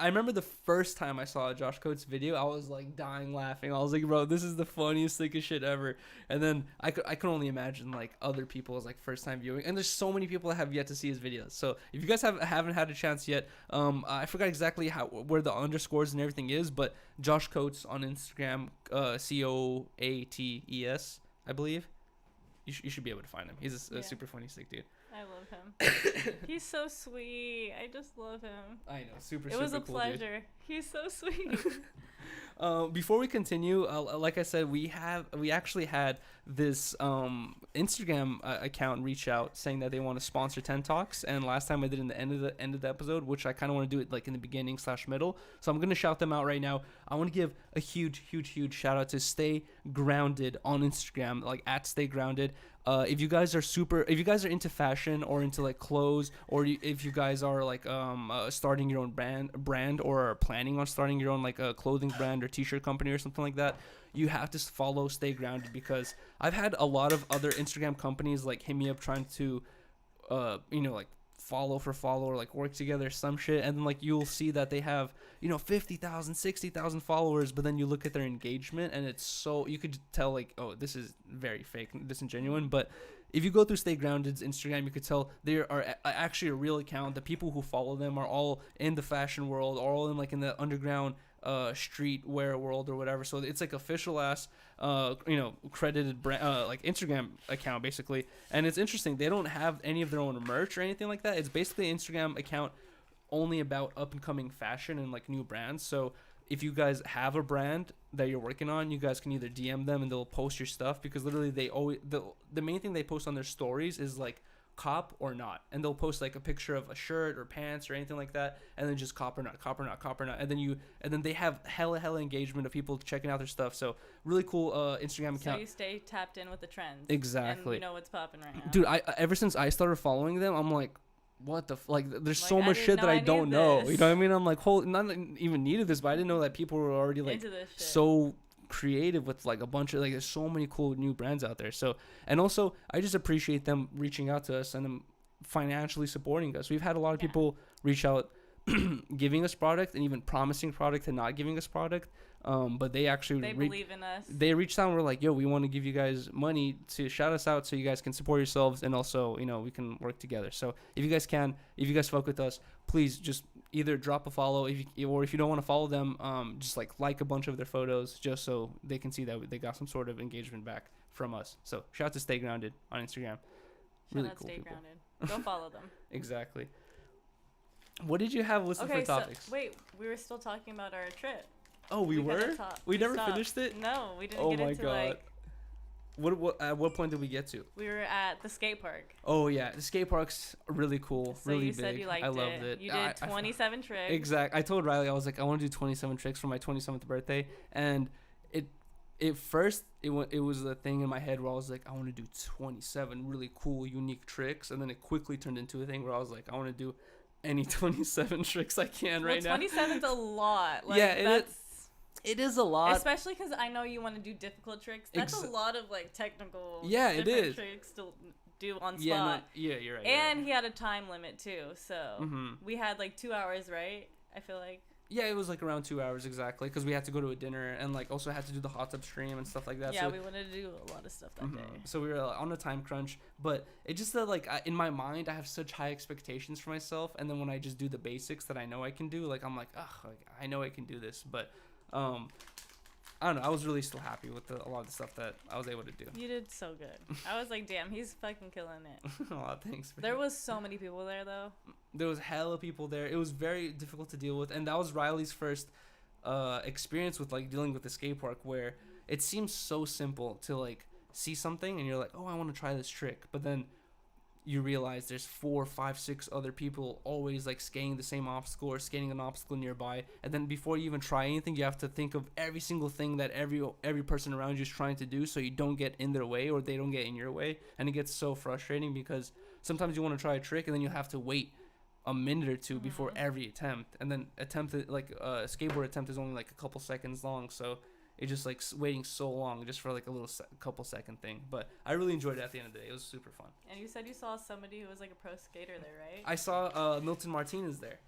remember the first time I saw a Josh Coates video, I was like dying laughing. I was like, bro, this is the funniest, sickest shit ever. And then I can only imagine like other people's like first time viewing. And there's so many people that have yet to see his videos. So if you guys haven't had a chance yet, I forgot exactly where the underscores and everything is, but Josh Coates on Instagram, COATES, I believe. You should be able to find him. He's a Yeah. super funny, sick dude. I love him. He's so sweet. I just love him. I know, super. It was a cool, dude. pleasure. He's so sweet. Before we continue, like I said, we actually had this Instagram account reach out saying that they want to sponsor 10 Talks, and last time I did in the end of the episode, which I kind of want to do it like in the beginning / middle. So I'm gonna shout them out right now. I want to give a huge shout out to Stay Grounded on Instagram, like at Stay Grounded. If you guys are into fashion or into like clothes, or if you guys are like starting your own brand or are planning on starting your own like a clothing brand or t-shirt company or something like that, you have to follow Stay Grounded, because I've had a lot of other Instagram companies like hit me up trying to like follow for follow or like work together some shit, and then like you'll see that they have 50,000 60,000 followers, but then you look at their engagement and it's so, you could tell like, oh, this is very fake, disingenuine. But if you go through Stay Grounded's Instagram, you could tell they are actually a real account. The people who follow them are all in the fashion world, or all in like in the underground streetwear world or whatever. So it's like official ass credited brand, like Instagram account basically. And it's interesting, they don't have any of their own merch or anything like that. It's basically an Instagram account only about up and coming fashion and like new brands. So if you guys have a brand that you're working on, you guys can either DM them and they'll post your stuff, because literally they always, the main thing they post on their stories is like cop or not, and they'll post like a picture of a shirt or pants or anything like that, and then just cop or not, and then they have hella engagement of people checking out their stuff. So really cool Instagram account. So you stay tapped in with the trends. Exactly. And you know what's popping right now. Dude, I ever since I started following them, I'm like, what the like there's so much shit that I don't know. You know what I mean? I'm like, not even needed this, but I didn't know that people were already like so creative with like a bunch of like, there's so many cool new brands out there. So, and also I just appreciate them reaching out to us and them financially supporting us. We've had a lot of people reach out giving us product and even promising product and not giving us product, but they actually believe in us. They reached out and were like, yo, we want to give you guys money to shout us out so you guys can support yourselves, and also we can work together. So if you guys fuck with us, please just either drop a follow, or if you don't want to follow them, just like a bunch of their photos, just so they can see that they got some sort of engagement back from us. So shout out to Stay Grounded on Instagram. Really cool Stay people. Grounded. Go follow them. Exactly. What did you have listed for topics? So, wait, we were still talking about our trip. Oh, we were? We never finished it? No, we didn't get into like... What at what point did we get to? We were at the skate park. Oh yeah, the skate park's really cool, so really you big. Said you liked I loved it. You did 27 tricks. Exactly. I told Rylee, I was like, I want to do 27 tricks for my 27th birthday, and it was the thing in my head where I was like, I want to do 27 really cool, unique tricks, and then it quickly turned into a thing where I was like, I want to do any 27 tricks I can right now. 27's a lot. Like, yeah, it is a lot. Especially because I know you want to do difficult tricks. That's a lot of like technical. Yeah, it is. Tricks to do on spot. Yeah, you're right. And he had a time limit too, so we had like 2 hours, right? I feel like. Yeah, it was like around 2 hours exactly, because we had to go to a dinner and like also had to do the hot tub stream and stuff like that. Yeah, so, we wanted to do a lot of stuff that day. So we were on a time crunch, but it just that like in my mind I have such high expectations for myself, and then when I just do the basics that I know I can do, like I'm like, ugh, like, I know I can do this, but I don't know. I was really still happy with a lot of the stuff that I was able to do. You did so good. I was like, damn, he's fucking killing it. Aw, thanks. There was so many people there, though. There was hella people there. It was very difficult to deal with, and that was Riley's first experience with like dealing with the skate park, where it seems so simple to like see something and you're like, oh, I want to try this trick, but then you realize there's 4, 5, 6 other people always like skating the same obstacle or skating an obstacle nearby, and then before you even try anything, you have to think of every single thing that every person around you is trying to do, so you don't get in their way or they don't get in your way. And it gets so frustrating because sometimes you want to try a trick and then you have to wait a minute or two before every attempt, and then like a skateboard attempt is only like a couple seconds long, so it's just like waiting so long just for like a little couple second thing. But I really enjoyed it at the end of the day. It was super fun. And you said you saw somebody who was like a pro skater there, right? I saw Milton Martinez there.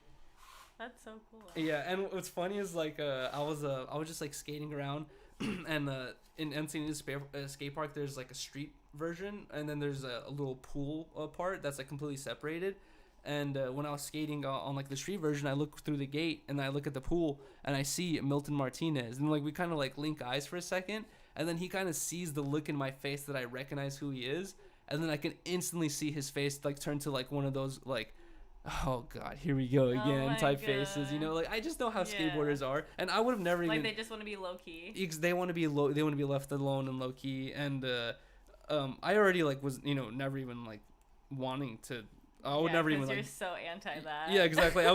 That's so cool. Yeah, and what's funny is like I was just like skating around, and in Encinitas skate park there's like a street version, and then there's a little pool part that's like completely separated. And when I was skating on like the street version, I look through the gate and I look at the pool and I see Milton Martinez, and like we kind of like link eyes for a second, and then he kind of sees the look in my face that I recognize who he is, and then I can instantly see his face like turn to like one of those like, oh god, here we go again type faces, you know, like I just know how skateboarders are, and I would have never like even they just want to be low key. they want to be low, they want to be left alone and low key, and I already like was, you know, never even like wanting to. I would never even like. You're so anti that. Yeah, exactly. I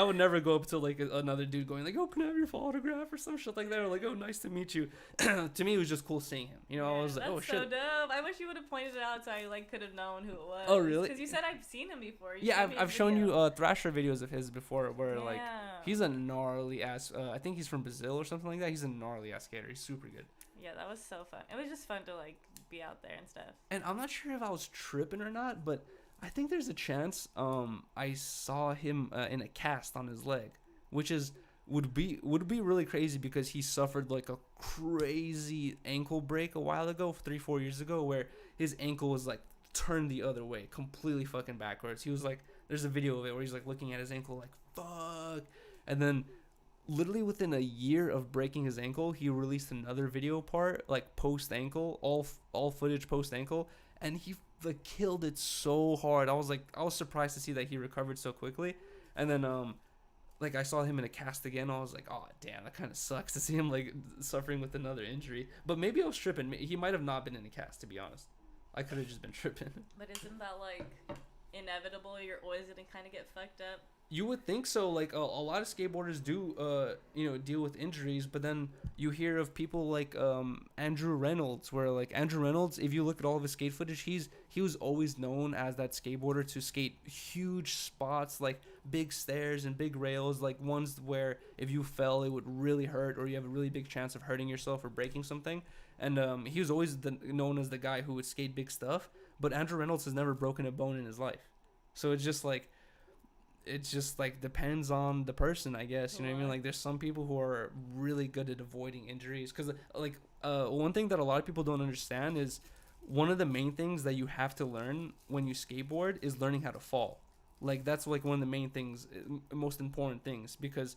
would never go up to like another dude going like, oh, can I have your autograph or some shit like that, or like, oh, nice to meet you. To me, it was just cool seeing him. You know, I was like, oh shit. That's so dope. I wish you would have pointed it out so I like could have known who it was. Oh really? Because you said I've seen him before. I've shown you Thrasher videos of his before, where like he's a gnarly ass. I think he's from Brazil or something like that. He's a gnarly ass skater. He's super good. Yeah, that was so fun. It was just fun to like be out there and stuff. And I'm not sure if I was tripping or not, but I think there's a chance I saw him in a cast on his leg, which would be really crazy because he suffered like a crazy ankle break a while ago, 3-4 years ago, where his ankle was like turned the other way, completely fucking backwards. He was like, there's a video of it where he's like looking at his ankle like fuck, and then literally within a year of breaking his ankle, he released another video part like post ankle, all footage post ankle, and he like killed it so hard. I was surprised to see that he recovered so quickly. And then like I saw him in a cast again. I was like, oh damn, that kind of sucks to see him like suffering with another injury. But maybe I was tripping. He might have not been in a cast, to be honest. I could have just been tripping. But isn't that like inevitable? You're always gonna kind of get fucked up. You would think so. Like a lot of skateboarders do, you know, deal with injuries. But then you hear of people like Andrew Reynolds, where like Andrew Reynolds, if you look at all of his skate footage, he was always known as that skateboarder to skate huge spots, like big stairs and big rails, like ones where if you fell, it would really hurt, or you have a really big chance of hurting yourself or breaking something. And he was always known as the guy who would skate big stuff. But Andrew Reynolds has never broken a bone in his life, so it's just like depends on the person, I guess. You know what I mean? Like there's some people who are really good at avoiding injuries, because like one thing that a lot of people don't understand is one of the main things that you have to learn when you skateboard is learning how to fall. Like that's like one of the main things, most important things, because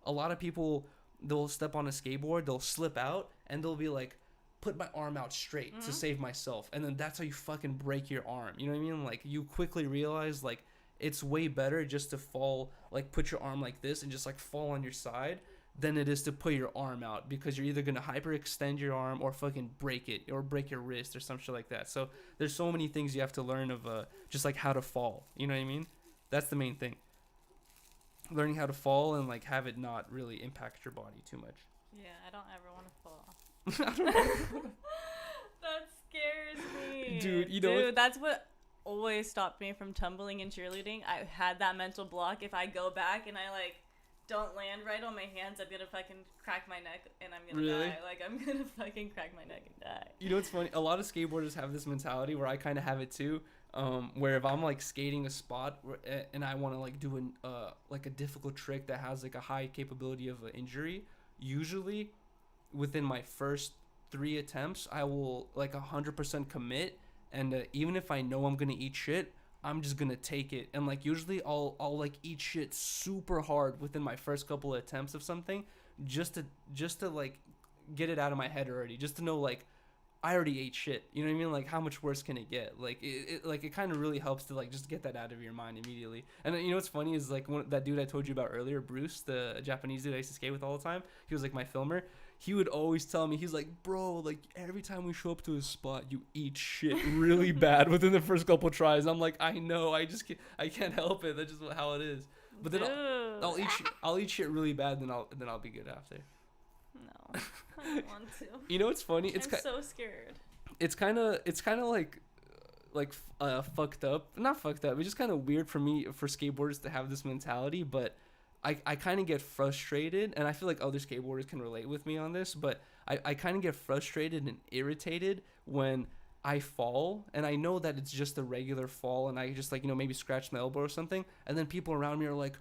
a lot of people, they'll step on a skateboard, they'll slip out, and they'll be like, put my arm out straight to save myself, and then that's how you fucking break your arm. You know what I mean? Like you quickly realize like it's way better just to fall, like put your arm like this and just like fall on your side, than it is to put your arm out, because you're either going to hyperextend your arm or fucking break it, or break your wrist or some shit like that. So there's so many things you have to learn of just like how to fall. You know what I mean? That's the main thing. Learning how to fall and like have it not really impact your body too much. Yeah, I don't ever want to fall. That scares me. Dude, that's what always stopped me from tumbling in cheerleading. I had that mental block. If I go back and I like don't land right on my hands, I'm gonna fucking crack my neck and I'm gonna die. Like I'm gonna fucking crack my neck and die. You know what's funny? A lot of skateboarders have this mentality where I kind of have it too. Where if I'm like skating a spot and I want to like do like a difficult trick that has like a high capability of an injury, usually within my first 3 attempts, I will like 100% commit. And even if I know I'm gonna eat shit, I'm just gonna take it. And like usually I'll like eat shit super hard within my first couple of attempts of something, just to like get it out of my head already, just to know like I already ate shit. You know what I mean? Like how much worse can it get? Like it kind of really helps to like just get that out of your mind immediately. And you know what's funny is like that dude I told you about earlier, Bruce, the Japanese dude I used to skate with all the time. He was like my filmer. He would always tell me, he's like, bro, like every time we show up to a spot, you eat shit really bad within the first couple tries. I'm like, I know, I can't help it. That's just how it is. But then I'll eat shit really bad, then I'll be good after. No, I don't want to. You know what's funny? I'm so scared. It's kind of like fucked up. Not fucked up. It's just kind of weird for skateboarders to have this mentality, but I kind of get frustrated, and I feel like other skateboarders can relate with me on this, but I kind of get frustrated and irritated when I fall, and I know that it's just a regular fall, and I just like, you know, maybe scratch my elbow or something, and then people around me are like,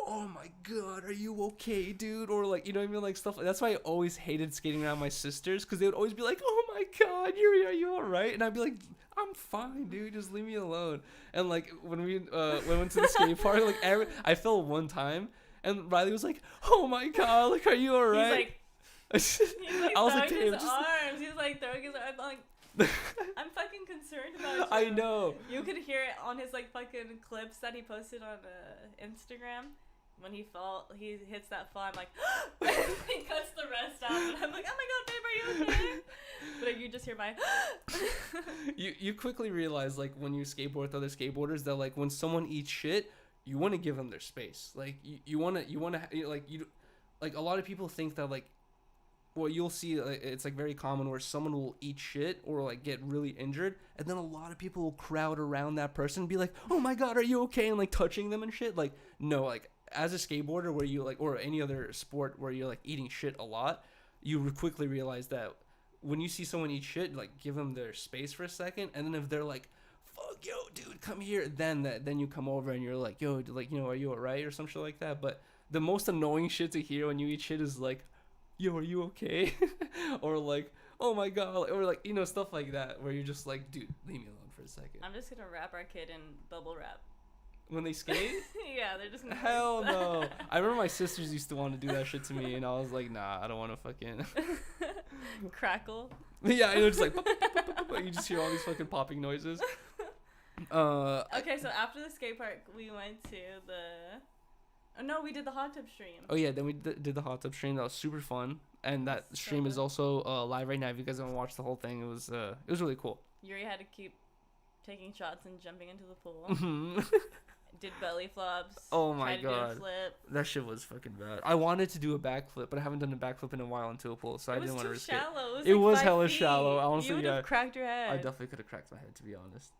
oh my god, are you okay, dude? Or like, you know what I mean, like stuff. That's why I always hated skating around my sisters, because they would always be like, oh my god, Yuri, are you all right? And I'd be like, I'm fine, dude, just leave me alone. And like when we went to the skate park, like I fell one time, and Rylee was like, oh my god, like, are you all right? He's like I was like, throwing his arms. He's like throwing his arms. I'm like, I'm fucking concerned about you. I know. You could hear it on his like fucking clips that he posted on Instagram. When he hits that fall, I'm like, and he cuts the rest out, and I'm like, oh my god, babe, are you okay? But you just hear my. You quickly realize, like, when you skateboard with other skateboarders, that like when someone eats shit, you want to give them their space. Like you want to like a lot of people think that like, well, you'll see it's like very common where someone will eat shit or like get really injured, and then a lot of people will crowd around that person and be like, oh my god, are you okay? And like touching them and shit. Like, no, like as a skateboarder where you like, or any other sport where you're like eating shit a lot, you quickly realize that when you see someone eat shit, like give them their space for a second, and then if they're like, fuck, yo, dude, come here, then you come over and you're like, yo, like, you know, are you alright or some shit like that. But the most annoying shit to hear when you eat shit is like, yo, are you okay? Or like, oh my god, or like, you know, stuff like that where you're just like, dude, leave me alone for a second. I'm just gonna wrap our kid in bubble wrap. When they skate? Yeah, they're just gonna hell no. I remember my sisters used to want to do that shit to me, and I was like, nah, I don't want to fucking crackle. Yeah, you know, just like pop, pop, pop, pop, pop. You just hear all these fucking popping noises. Okay, so after the skate park, we went to the. Oh, no, we did the hot tub stream. Oh yeah, then we did the hot tub stream. That was super fun, and that So stream is good. also live right now. If you guys haven't watched the whole thing, it was really cool. Yuri had to keep taking shots and jumping into the pool. Mhm. Did belly flops. Oh my tried to do a god, flip. that shit was fucking bad. I wanted to do a backflip, but I haven't done a backflip in a while into a pool, so I didn't want to risk Shallow. it. It like was 5 hella feet. shallow. Honestly, You would yeah. have cracked your head. I definitely could have cracked my head, to be honest.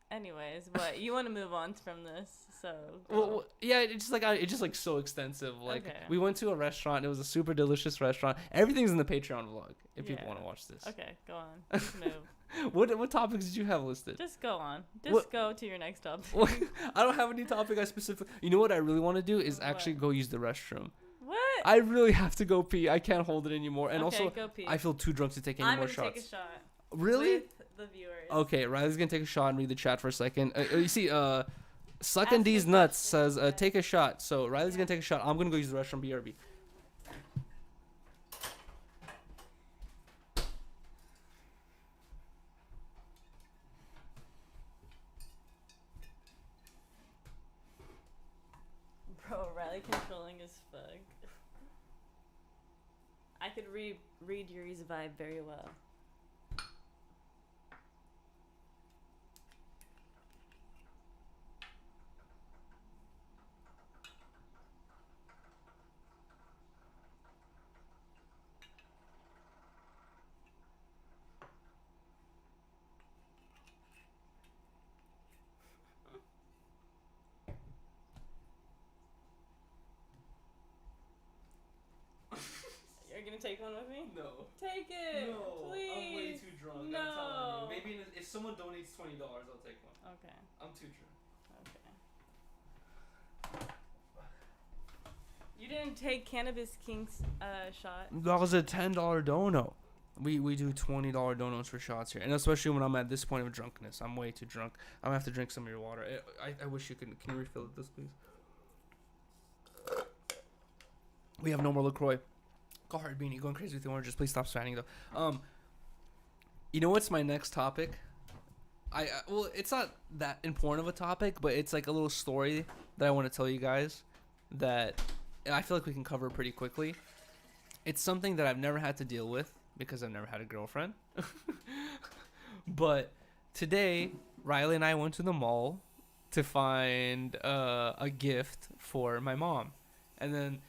Anyways, what you want to move on from this? So. Well, yeah, it's just like so extensive. Like Okay. we went to a restaurant. It was a super delicious restaurant. Everything's in the Patreon vlog if people Yeah. want to watch this. Okay, go on. Just move. What topics did you have listed? Just go on. Just What- go to your next topic. I don't have any topic I specific. You know what I really want to do is actually What? go use the restroom. What? I really have to go pee. I can't hold it anymore. And okay, also, go pee. I feel too drunk to take any I'm more gonna shots. take a shot. Really? With the viewers. Okay, Riley's gonna take a shot and read the chat for a second. You see, Suckin' Ask These a Nuts question. says, Yeah. take a shot. So Riley's Yeah. gonna take a shot. I'm gonna go use the restroom. BRB. Bro, Riley controlling is fuck. I could read Yuri's vibe very well. You're gonna take one with me? No. Take it, please. I'm way too drunk. No. I'm telling you. Maybe if someone donates $20, I'll take one. Okay. I'm too drunk. Okay. You didn't take Cannabis King's shot. That was a $10 dono. We do $20 donos for shots here, and especially when I'm at this point of drunkenness. I'm way too drunk. I'm gonna have to drink some of your water. I wish you could. Can you refill this, please? We have no more LaCroix. Go hard, Beanie. Going crazy with the oranges. Please stop sweating though. You know what's my next topic? Well, it's not that important of a topic, but it's like a little story that I want to tell you guys that I feel like we can cover pretty quickly. It's something that I've never had to deal with because I've never had a girlfriend. But today, Rylee and I went to the mall to find a gift for my mom, and then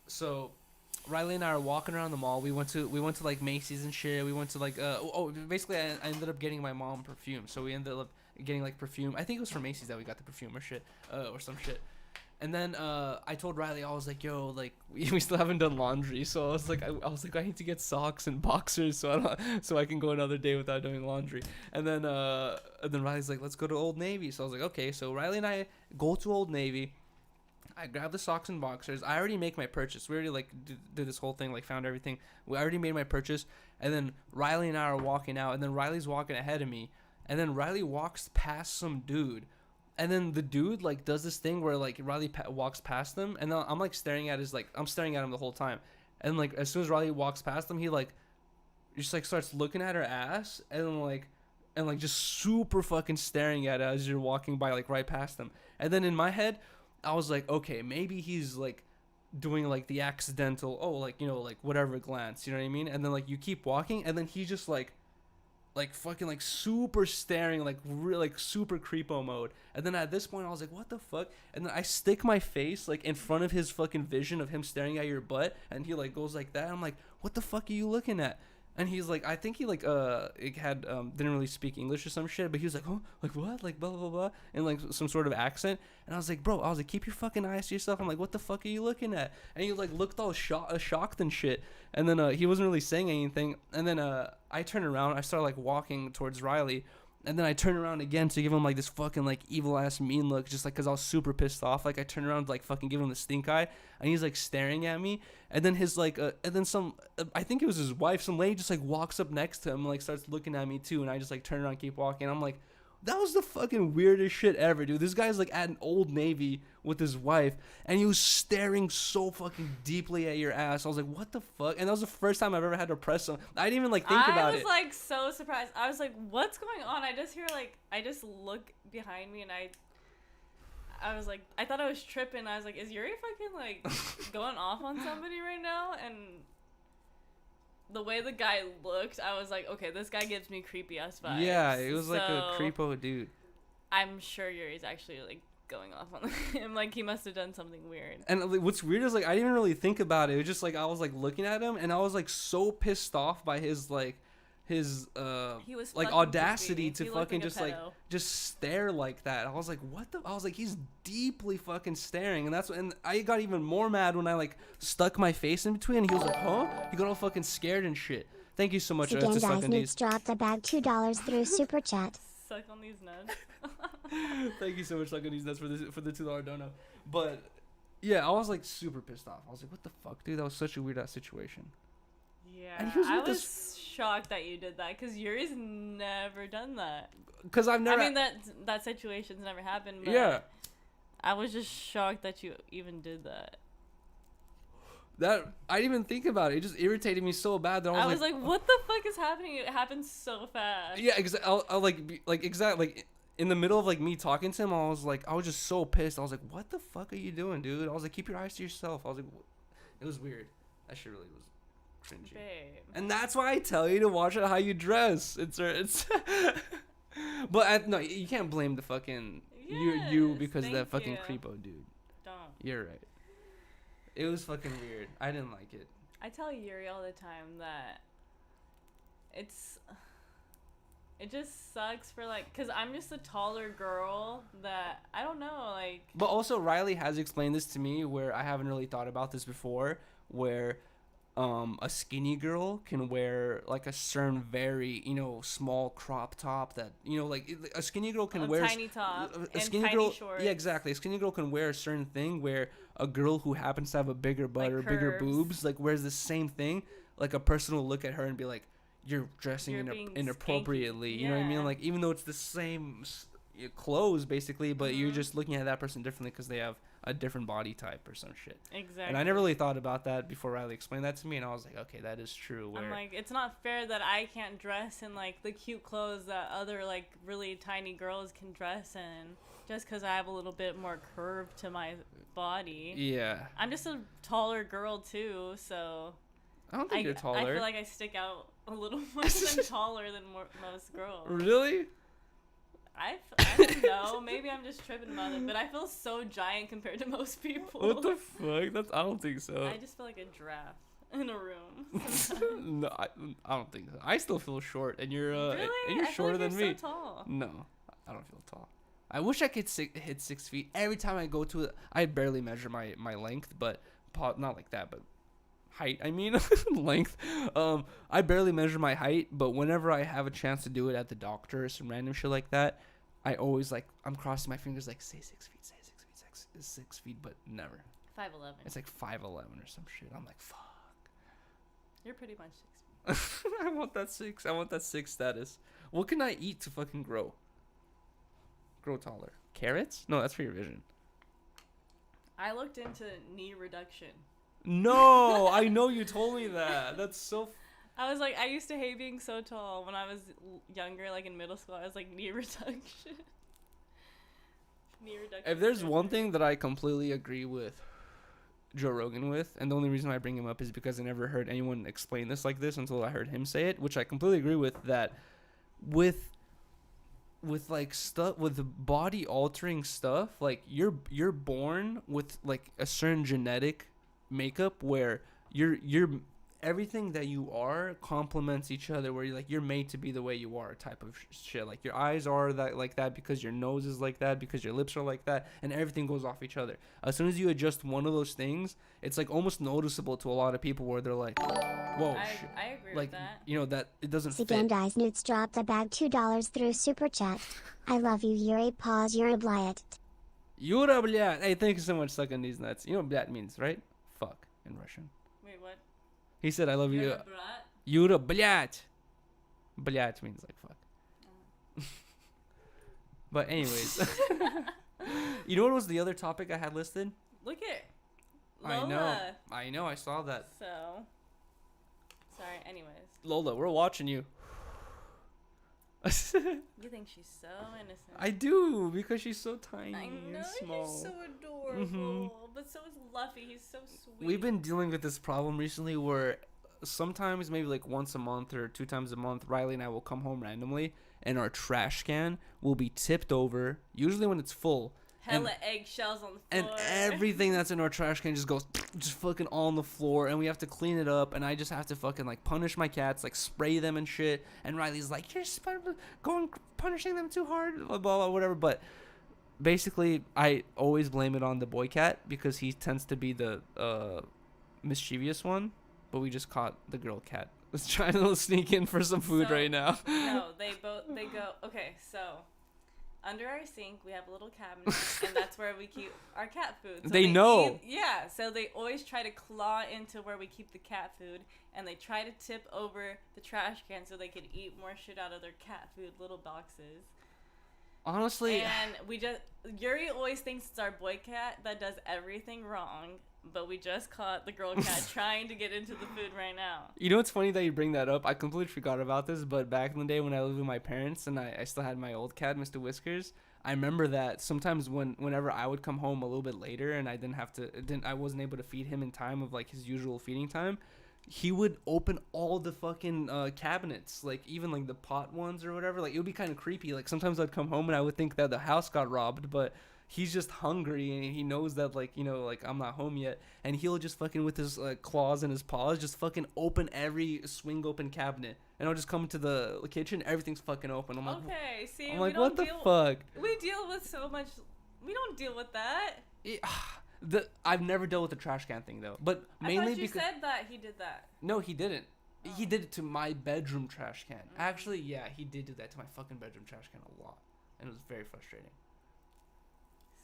so Rylee and I are walking around the mall. We went to like Macy's and shit. We went to like basically I ended up getting my mom perfume. So we ended up getting like perfume. I think it was from Macy's that we got the perfume or shit or some shit. And then I told Rylee, I was like, yo, like we still haven't done laundry. So I was like I need to get socks and boxers so I can go another day without doing laundry. And then Riley's like, let's go to Old Navy. So I was like, okay. So Rylee and I go to Old Navy. I grabbed the socks and boxers. I already make my purchase. We already like did this whole thing, like found everything. We already made my purchase. And then Rylee and I are walking out, and then Riley's walking ahead of me. And then Rylee walks past some dude. And then the dude like does this thing where like Rylee walks past them, and then I'm like staring at him the whole time. And like as soon as Rylee walks past him, he like just like starts looking at her ass and like just super fucking staring at it as you're walking by, like right past them. And then in my head, I was like, okay, maybe he's like doing like the accidental, oh, like, you know, like whatever glance, you know what I mean? And then like you keep walking, and then he just like fucking like super staring, like really like super creepo mode. And then at this point I was like, what the fuck? And then I stick my face like in front of his fucking vision of him staring at your butt, and he like goes like that. I'm like, what the fuck are you looking at? And he's like, I think he like it had didn't really speak English or some shit, but he was like, huh, like what, like blah blah blah, in like some sort of accent. And I was like, bro, I was like, keep your fucking eyes to yourself. I'm like, what the fuck are you looking at? And he like looked all shocked and shit. And then he wasn't really saying anything. And then I turned around, I started like walking towards Rylee. And then I turned around again to give him like this fucking like evil ass mean look, just like because I was super pissed off. Like I turned around to like fucking give him the stink eye, and he's like staring at me. And then his like and then some I think it was his wife, some lady just like walks up next to him and like starts looking at me too. And I just like turn around and keep walking. I'm like, that was the fucking weirdest shit ever, dude. This guy's like at an Old Navy with his wife, and he was staring so fucking deeply at your ass. I was like, what the fuck? And that was the first time I've ever had to press him. I didn't even like think about it. I was like so surprised. I was like, what's going on? I just look behind me, and I was like, I thought I was tripping. I was like, is Yuri fucking like going off on somebody right now? And the way the guy looked, I was like, okay, this guy gives me creepy ass vibes. Yeah, it was like a creepo dude. I'm sure Yuri's actually like going off on him. Like he must have done something weird. And like, what's weird is like I didn't even really think about it. It was just like I was like looking at him, and I was like so pissed off by his like he was like audacity to fucking just like just stare like that. I was like, what the? I was like, he's deeply fucking staring, and I got even more mad when I like stuck my face in between, and he was like, huh? He got all fucking scared and shit. Thank you so much. Again, guys, Newts dropped about $2 through super chat. Suck on these nuts. Thank you so much, Suck on these nuts, for the $2 dono. But yeah, I was like super pissed off. I was like, what the fuck, dude? That was such a weird ass situation. Yeah, I was shocked that you did that, because Yuri's never done that. Because I've never. I mean, that situation's never happened. But yeah. I was just shocked that you even did that. That I didn't even think about it. It just irritated me so bad that I was like, what the fuck is happening? It happened so fast. Yeah, I'll like exactly like in the middle of like me talking to him, I was just so pissed. I was like, what the fuck are you doing, dude? I was like, keep your eyes to yourself. I was like, it was weird. That shit really was cringy. Babe. And that's why I tell you to watch it how you dress. It's but no, you can't blame the fucking you because of that fucking creepo dude. Don't. You're right. It was fucking weird. I didn't like it. I tell Yuri all the time that it just sucks for like, cause I'm just a taller girl that I don't know like. But also Rylee has explained this to me where I haven't really thought about this before, where a skinny girl can wear like a certain very, you know, small crop top that, you know, like a skinny girl can wear tiny top a and skinny tiny girl shorts. Yeah, exactly. A skinny girl can wear a certain thing where a girl who happens to have a bigger butt like or curves. bigger boobs like wears the same thing. Like a person will look at her and be like, you're dressing inappropriately. Skanky. You know what I mean? Like even though it's the same clothes basically, but you're just looking at that person differently because they have a different body type or some shit. Exactly. And I never really thought about that before Rylee explained that to me, and I was like, okay, that is true. I'm like, it's not fair that I can't dress in like the cute clothes that other like really tiny girls can dress in, just because I have a little bit more curve to my body. Yeah. I'm just a taller girl too, so. I don't think you're taller. I feel like I stick out a little more than taller than most girls. Really? I don't know. Maybe I'm just tripping about it, but I feel so giant compared to most people. What the fuck? I don't think so. I just feel like a giraffe in a room. No, I don't think so. I still feel short, and you're really? and you're shorter feel like than you're me. So tall. No, I don't feel tall. I wish I could hit 6 feet. Every time I go to it, I barely measure my length, but not like that, but height. I mean, length. I barely measure my height, but whenever I have a chance to do it at the doctor or some random shit like that, I always like I'm crossing my fingers like say 6 feet, 6 feet, but never. 5'11". It's like 5'11" or some shit. I'm like, fuck. You're pretty much 6 feet. I want that 6. I want that 6 status. What can I eat to fucking grow taller? Carrots? No, that's for your vision. I looked into knee reduction. No, I know you told me that. That's so. I was like, I used to hate being so tall when I was younger, like in middle school. I was like knee reduction. Knee reduction. If there's one thing that I completely agree with Joe Rogan with, and the only reason I bring him up is because I never heard anyone explain this like this until I heard him say it, which I completely agree with, that with like stuff, with body altering stuff, like you're born with like a certain genetic makeup where you're everything that you are complements each other, where you're made to be the way you are type of shit. Like your eyes are that like that because your nose is like that, because your lips are like that, and everything goes off each other. As soon as you adjust one of those things, it's like almost noticeable to a lot of people where they're like, whoa, shit. I agree Like, with that. you know, that it doesn't fit. Sigandi's Newts dropped a bag $2 through Super Chat. I love you, Yuri. Pause, Yuri Blyat. Yura blyat. Hey, thank you so much, sucking these nuts. You know what blyat means, right? Fuck in Russian. Wait, what? He said, I love you. You're a brat? Yura blyat. Blyat means like fuck. But anyways. You know what was the other topic I had listed? Look at Lola. I know. I saw that. So, sorry. Anyways, Lola, we're watching you. you think she's so innocent. I do, because she's so tiny I know, and small. she's so adorable. But so is Luffy. He's so sweet. We've been dealing with this problem recently where sometimes, maybe like once a month or 2 times a month, Rylee and I will come home randomly and our trash can will be tipped over, usually when it's full. Hella eggshells on the And floor. everything that's in our trash can just goes just fucking all on the floor, and we have to clean it up, and I just have to fucking like punish my cats, like spray them and shit. And Riley's like, you're going punishing them too hard, blah, blah, blah, whatever. But basically, I always blame it on the boy cat because he tends to be the mischievous one. But we just caught the girl cat. Let's try to sneak in for some food right now. No, they go, okay, so under our sink, we have a little cabinet, and that's where we keep our cat food. So They know. Yeah, so they always try to claw into where we keep the cat food, and they try to tip over the trash can so they can eat more shit out of their cat food little boxes. Honestly. And Yuri always thinks it's our boy cat that does everything wrong, but we just caught the girl cat trying to get into the food right now. You know what's funny that you bring that up? I completely forgot about this, but back in the day when I lived with my parents and I still had my old cat, Mr. Whiskers, I remember that sometimes whenever I would come home a little bit later and I wasn't able to feed him in time of like his usual feeding time, he would open all the fucking cabinets, like even like the pot ones or whatever. Like it would be kind of creepy. Like sometimes I'd come home and I would think that the house got robbed, but he's just hungry and he knows that like, you know, like I'm not home yet, and he'll just fucking with his claws and his paws just fucking open every swing open cabinet, and I'll just come to the kitchen, everything's fucking open. I'm like, okay, see, I'm we like, don't what the fuck? We deal with so much. We don't deal with that. I've never dealt with the trash can thing though, but mainly I thought you because said that he did that. no, he didn't. Oh. He did it to my bedroom trash can. Actually, yeah, he did do that to my fucking bedroom trash can a lot, and it was very frustrating.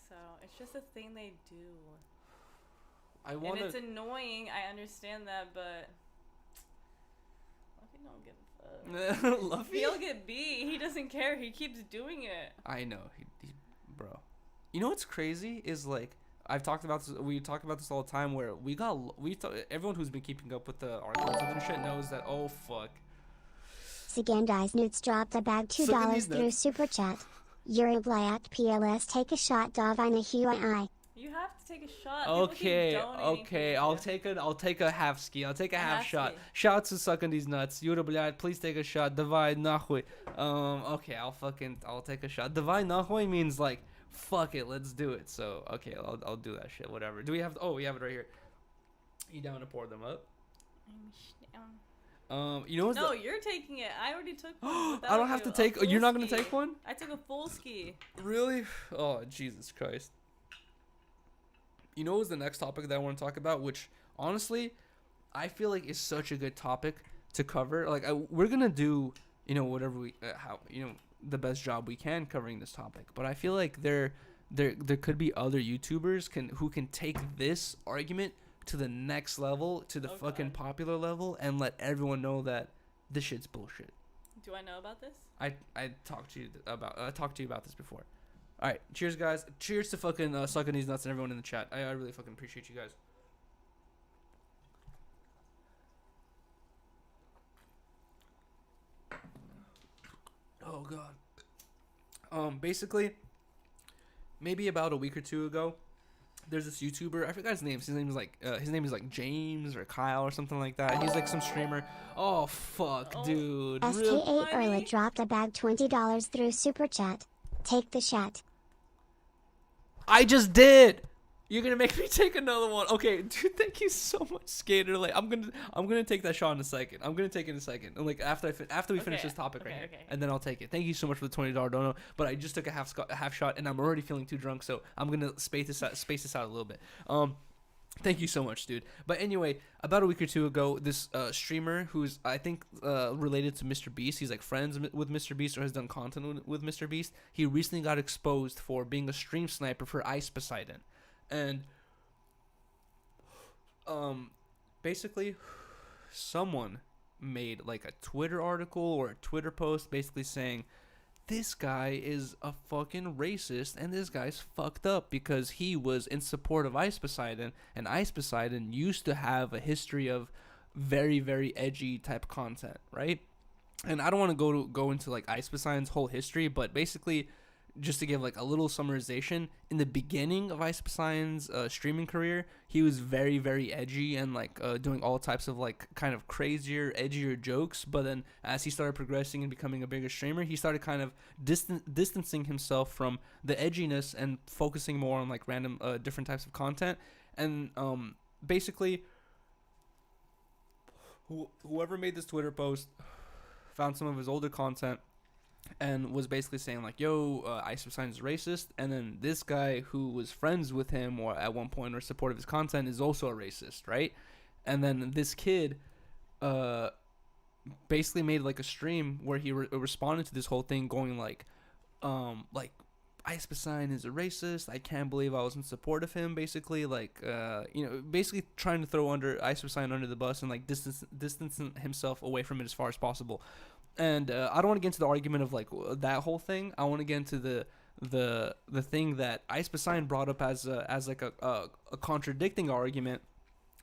So it's just a thing they do. I want And it's to. annoying. I understand that, but Luffy don't give a fuck. Luffy? He'll get beat. He doesn't care. He keeps doing it. I know, he bro. You know what's crazy is like I've talked about this. We talk about this all the time. Where everyone who's been keeping up with the articles and shit knows that. Oh fuck. Sigandi's Newts dropped a bag $2 through Super Chat. Yuri Blyat PLS take a shot Davina Huai. You have to take a shot. People keep Okay, donating okay. to I'll take a half ski. I'll take a half shot. ski. Shouts to sucking these nuts. Yura blядь, please take a shot. Давай нахуй. Okay, I'll take a shot. Давай нахуй means like fuck it, let's do it. So okay, I'll do that shit. Whatever. Do we have? We have it right here. You down to pour them up? You know what's No, you're taking it. I already took one. I don't have to take. You're not gonna take one? I took a full ski. Really? Oh Jesus Christ. You know what's the next topic that I want to talk about, which honestly I feel like is such a good topic to cover. Like we're gonna do, you know, whatever we how, you know, the best job we can covering this topic, but I feel like there could be other YouTubers who can take this argument to the next level, to the fucking popular level, and let everyone know that this shit's bullshit. Do I know about this? I talked to you about this before. All right, cheers, guys. Cheers to fucking sucking these nuts and everyone in the chat. I really fucking appreciate you guys. Oh god. Basically, maybe about a week or two ago, there's this YouTuber. I forgot his name. His name is like James or Kyle or something like that. He's like some streamer. Oh fuck, dude. SK8 Erla dropped a bag $20 through Super Chat. Take the shot. I just did. You're gonna make me take another one. Okay, dude. Thank you so much, Skater. Like, I'm gonna take that shot in a second. I'm gonna take it in a second. And like after we finish this topic right here, and then I'll take it. Thank you so much for the $20 dono. But I just took a half shot, and I'm already feeling too drunk, so I'm gonna space this out a little bit. Thank you so much, dude. But anyway, about a week or two ago, this streamer who's, I think, related to Mr. Beast, he's like friends with Mr. Beast or has done content with Mr. Beast, he recently got exposed for being a stream sniper for Ice Poseidon. And basically, someone made like a Twitter article or a Twitter post basically saying, this guy is a fucking racist and this guy's fucked up because he was in support of Ice Poseidon, and Ice Poseidon used to have a history of very, very edgy type content, right? And I don't want to go into like Ice Poseidon's whole history, but basically, just to give like a little summarization, in the beginning of Ice Poseidon's streaming career, he was very, very edgy and like doing all types of like kind of crazier, edgier jokes. But then as he started progressing and becoming a bigger streamer, he started kind of distancing himself from the edginess and focusing more on like random different types of content. And basically, whoever made this Twitter post found some of his older content and was basically saying like, yo, Ice Poseidon is racist. And then this guy who was friends with him or at one point or supportive of his content is also a racist, right? And then this kid basically made like a stream where he responded to this whole thing going like Ice Poseidon is a racist. I can't believe I was in support of him, basically. Like, basically trying to throw Ice Poseidon under the bus and like distancing himself away from it as far as possible. And I don't want to get into the argument of like that whole thing. I want to get into the thing that Ice Poseidon brought up as like a contradicting argument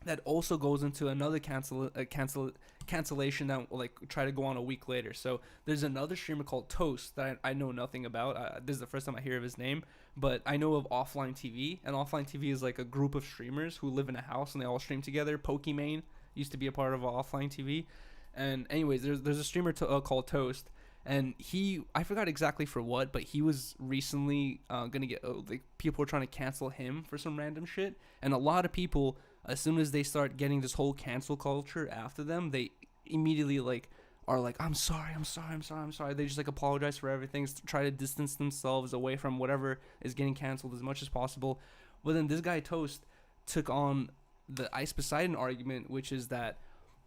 that also goes into another cancellation that will like try to go on a week later. So there's another streamer called Toast that I know nothing about. This is the first time I hear of his name, but I know of Offline TV, and Offline TV is like a group of streamers who live in a house and they all stream together. Pokimane used to be a part of Offline TV. And anyways, there's a streamer called Toast, and I forgot exactly for what, but he was recently gonna get like people were trying to cancel him for some random shit, and a lot of people, as soon as they start getting this whole cancel culture after them, they immediately like are like, I'm sorry. They just like apologize for everything, try to distance themselves away from whatever is getting canceled as much as possible. But then this guy Toast took on the Ice Poseidon argument, which is that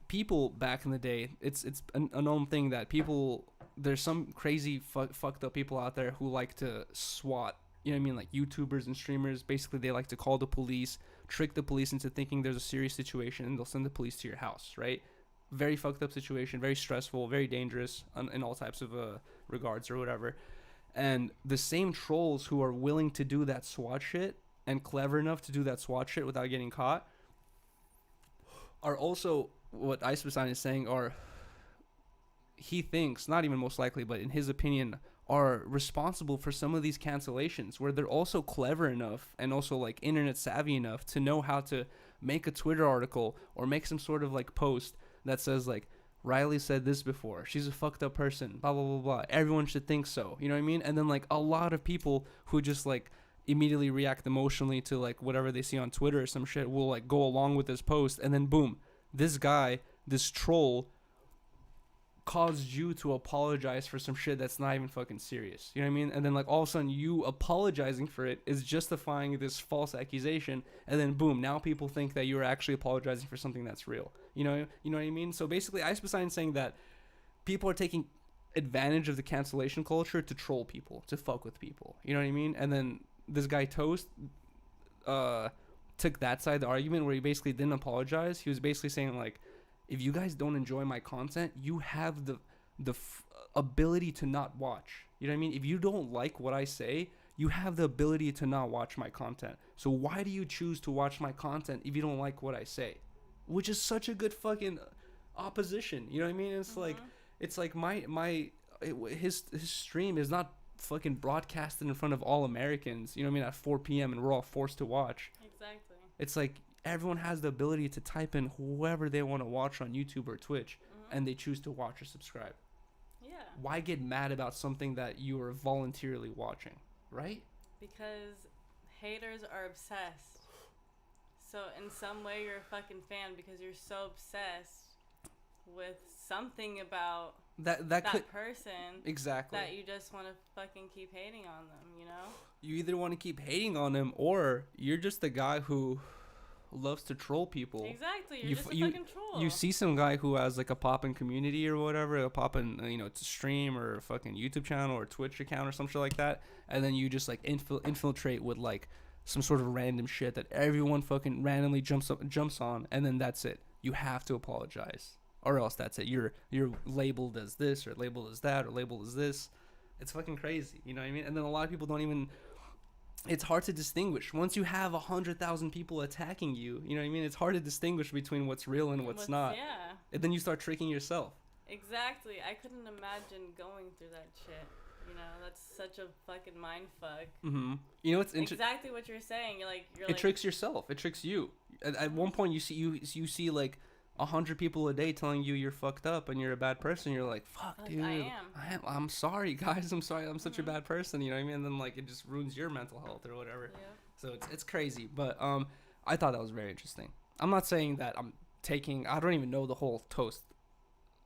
people back in the day, it's a known thing that there's some crazy fucked up people out there who like to SWAT, you know what I mean, like YouTubers and streamers. Basically, they like to call the police, trick the police into thinking there's a serious situation, and they'll send the police to your house, right? Very fucked up situation, very stressful, very dangerous in all types of regards or whatever. And the same trolls who are willing to do that SWAT shit and clever enough to do that SWAT shit without getting caught are also, what Ice Poseidon is saying, are, he thinks, not even most likely, but in his opinion, are responsible for some of these cancellations, where they're also clever enough and also like internet savvy enough to know how to make a Twitter article or make some sort of like post that says like, Rylee said this before, she's a fucked up person, blah blah blah blah, everyone should think so, you know what I mean? And then like a lot of people who just like immediately react emotionally to like whatever they see on Twitter or some shit will like go along with this post, and then boom, this guy, this troll, caused you to apologize for some shit that's not even fucking serious. You know what I mean? And then like all of a sudden you apologizing for it is justifying this false accusation, and then boom, now people think that you're actually apologizing for something that's real. You know what I mean? So basically, Ice Poseidon saying that people are taking advantage of the cancellation culture to troll people, to fuck with people. You know what I mean? And then this guy Toast took that side of the argument where he basically didn't apologize. He was basically saying like, if you guys don't enjoy my content, you have the ability to not watch. You know what I mean? If you don't like what I say, you have the ability to not watch my content. So why do you choose to watch my content if you don't like what I say? Which is such a good fucking opposition. You know what I mean? It's like my his stream is not fucking broadcasted in front of all Americans, you know what I mean, at 4 p.m. and we're all forced to watch. Exactly. It's like everyone has the ability to type in whoever they want to watch on YouTube or Twitch, and they choose to watch or subscribe. Yeah. Why get mad about something that you are voluntarily watching, right? Because haters are obsessed. So in some way you're a fucking fan because you're so obsessed with something about that person. Exactly. That you just want to fucking keep hating on them, you know? You either want to keep hating on them or you're just the guy who loves to troll people. Exactly. You're just a fucking troll. You see some guy who has like a poppin' community or whatever, a poppin', it's a stream or a fucking YouTube channel or Twitch account or some shit like that, and then you just like infiltrate with like some sort of random shit that everyone fucking randomly jumps on, and then that's it. You have to apologize, or else that's it. You're labeled as this or labeled as that or labeled as this. It's fucking crazy, you know what I mean? And then a lot of people don't even. It's hard to distinguish once you have 100,000 people attacking you. You know what I mean? It's hard to distinguish between what's real and what's not. Yeah. And then you start tricking yourself. Exactly. I couldn't imagine going through that shit. You know, that's such a fucking mind fuck. Mm-hmm. You know what's exactly what you're saying. You're like it tricks yourself. It tricks you. At one point, you see like 100 people a day telling you you're fucked up and you're a bad person. You're like, fuck, dude. I'm sorry, guys. I'm sorry. I'm such a bad person. You know what I mean? And then like it just ruins your mental health or whatever. Yeah. So it's crazy. But I thought that was very interesting. I'm not saying that I don't even know the whole toast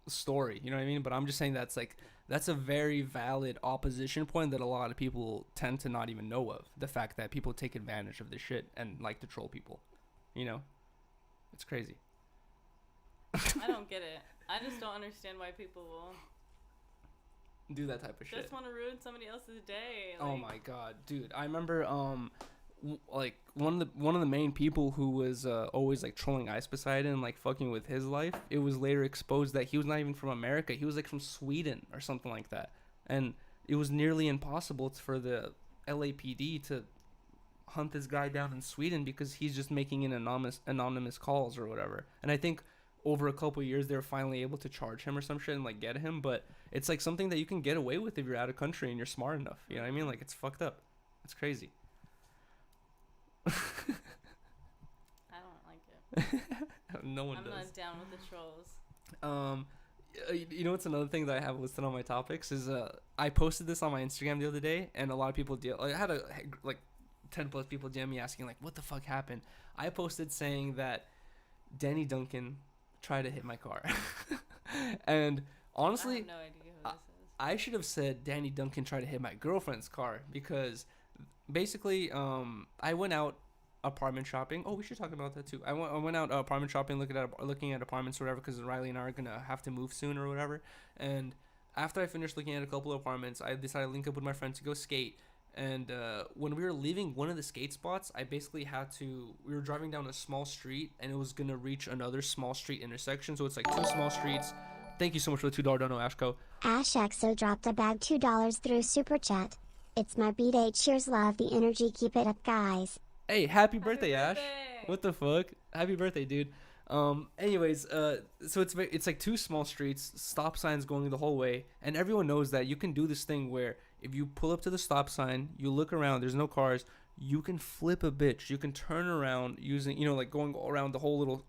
story. You know what I mean? But I'm just saying that's a very valid opposition point that a lot of people tend to not even know of. The fact that people take advantage of this shit and like to troll people. You know? It's crazy. I don't get it. I just don't understand why people will do that type of shit. Just want to ruin somebody else's day. Oh my god, dude! I remember like one of the main people who was always like trolling Ice Poseidon, like fucking with his life. It was later exposed that he was not even from America. He was like from Sweden or something like that, and it was nearly impossible for the LAPD to hunt this guy down in Sweden because he's just making an anonymous calls or whatever. And I think over a couple of years they were finally able to charge him or some shit and like get him, but it's like something that you can get away with if you're out of country and you're smart enough. You know what I mean? Like it's fucked up. It's crazy. I don't like it. No one I'm does. not down with the trolls. You know what's another thing that I have listed on my topics is I posted this on my Instagram the other day, and a lot of people I had like 10 plus people DM me asking like what the fuck happened. I posted saying that Danny Dunkin tried to hit my car. And honestly, I have no idea who this is. I should have said Danny Dunkin tried to hit my girlfriend's car because basically I went out apartment shopping. Oh, we should talk about that too. I went out apartment shopping, looking at apartments or whatever, because Rylee and I are gonna have to move soon or whatever. And after I finished looking at a couple of apartments, I decided to link up with my friend to go skate. And when we were leaving one of the skate spots, we were driving down a small street, and it was gonna reach another small street intersection. So it's like two small streets. Thank you so much for the $2 dono, Ashko. AshXO dropped a bag $2 through Super Chat. It's my B-Day. Cheers, love the energy. Keep it up, guys. Hey, happy birthday, Ash. What the fuck? Happy birthday, dude. Anyways, so it's like two small streets, stop signs going the whole way, and everyone knows that you can do this thing where if you pull up to the stop sign, you look around, there's no cars, you can flip a bitch, you can turn around using, like going around the whole little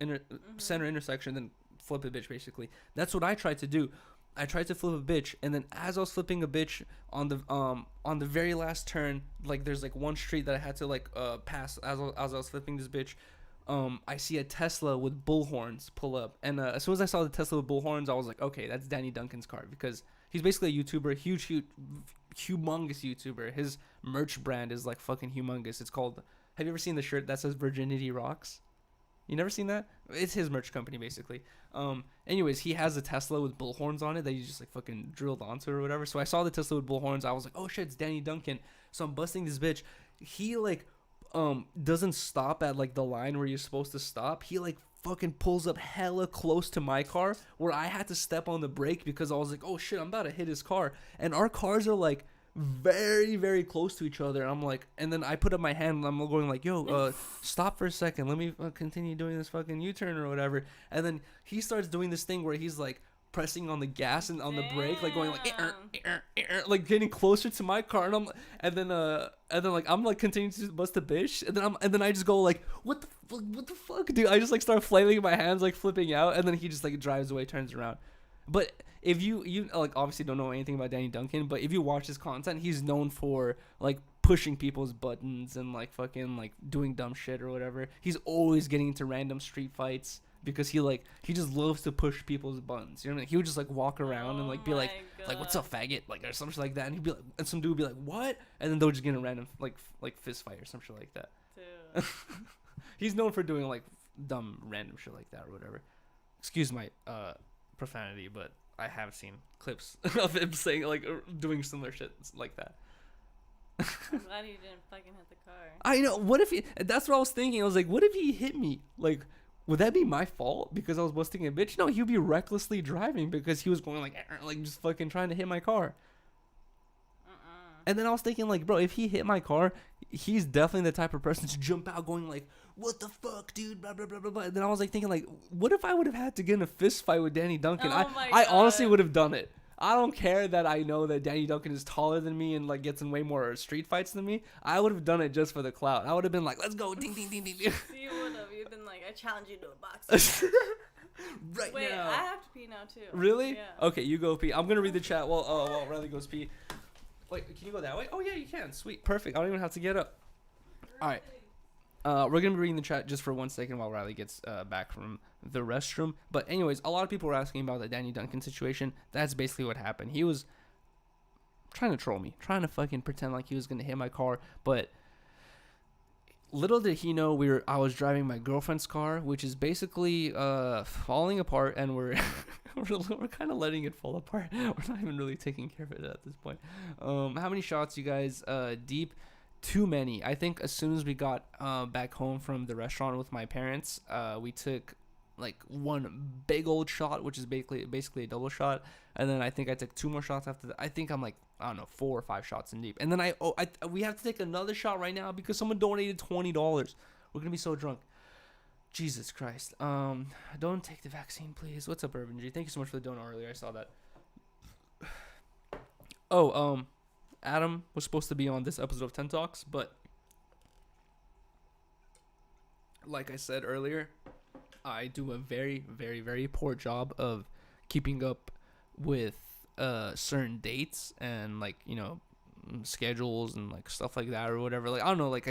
center intersection, then flip a bitch basically. That's what I tried to do. I tried to flip a bitch, and then as I was flipping a bitch on the very last turn, like there's like one street that I had to like pass as I was flipping this bitch. I see a Tesla with bullhorns pull up, and as soon as I saw the Tesla with bullhorns, I was like, okay, that's Danny Dunkin's car, because he's basically a YouTuber, huge, humongous YouTuber. His merch brand is like fucking humongous. It's called. Have you ever seen the shirt that says "Virginity Rocks"? You never seen that? It's his merch company basically. Anyways, he has a Tesla with bullhorns on it that he just like fucking drilled onto or whatever. So I saw the Tesla with bullhorns. I was like, oh shit, it's Danny Dunkin. So I'm busting this bitch. He like doesn't stop at like the line where you're supposed to stop. He like fucking pulls up hella close to my car where I had to step on the brake because I was like, oh shit, I'm about to hit his car. And our cars are like very, very close to each other. And I'm like, and then I put up my hand and I'm going like, yo, stop for a second. Let me continue doing this fucking U-turn or whatever. And then he starts doing this thing where he's like pressing on the gas and on the brake, like going like Damn. like getting closer to my car, and then like I'm like continuing to bust a bitch, and then I just go like, what the fuck, dude? I just like start flailing my hands, like flipping out, and then he just like drives away, turns around. But if you like obviously don't know anything about Danny Dunkin, but if you watch his content, he's known for like pushing people's buttons and like fucking like doing dumb shit or whatever. He's always getting into random street fights because he just loves to push people's buttons. You know what I mean? He would just like walk around and like be like what's up, faggot, like or some shit like that, and he'd be like, and some dude would be like, what? And then they'll just get in a random like fist fight or some shit like that. Dude. He's known for doing like dumb random shit like that or whatever. Excuse my profanity, but I have seen clips of him saying like doing similar shit like that. I'm glad he didn't fucking hit the car. I know. What if he? That's what I was thinking. I was like, what if he hit me? Like, would that be my fault because I was busting a bitch? No, he'd be recklessly driving because he was going like just fucking trying to hit my car. And then I was thinking like, bro, if he hit my car, he's definitely the type of person to jump out going like, what the fuck, dude, blah blah blah blah blah. And then I was like thinking like, what if I would have had to get in a fist fight with Danny Dunkin? I honestly would have done it. I don't care that I know that Danny Dunkin is taller than me and like gets in way more street fights than me. I would have done it just for the clout. I would have been like, let's go, ding ding ding ding ding. You would have. You've been like, I challenge you to a box. Wait, now. I have to pee now too. Really? Yeah. Okay, you go pee. I'm gonna read the chat while Rylee goes pee. Wait, can you go that way? Oh yeah, you can. Sweet, perfect. I don't even have to get up. All right. We're gonna be reading the chat just for 1 second while Rylee gets back from the restroom. But anyways, a lot of people were asking about the Danny Dunkin situation. That's basically what happened. He was trying to troll me, trying to fucking pretend like he was gonna hit my car. But little did he know I was driving my girlfriend's car, which is basically falling apart, and we're we're kind of letting it fall apart. We're not even really taking care of it at this point. How many shots, you guys? Deep. Too many. I think as soon as we got back home from the restaurant with my parents, we took like one big old shot, which is basically a double shot, and then I think I took 2 more shots after that. I think I'm like, I don't know, 4 or 5 shots in deep, and then we have to take another shot right now because someone donated $20. We're gonna be so drunk. Jesus Christ. Don't take the vaccine, please. What's up, Urban G? Thank you so much for the donut earlier. I saw that. Adam was supposed to be on this episode of 10 Talks, but like I said earlier, I do a very, very, very poor job of keeping up with certain dates and like, you know, schedules and like stuff like that or whatever. Like, I don't know, like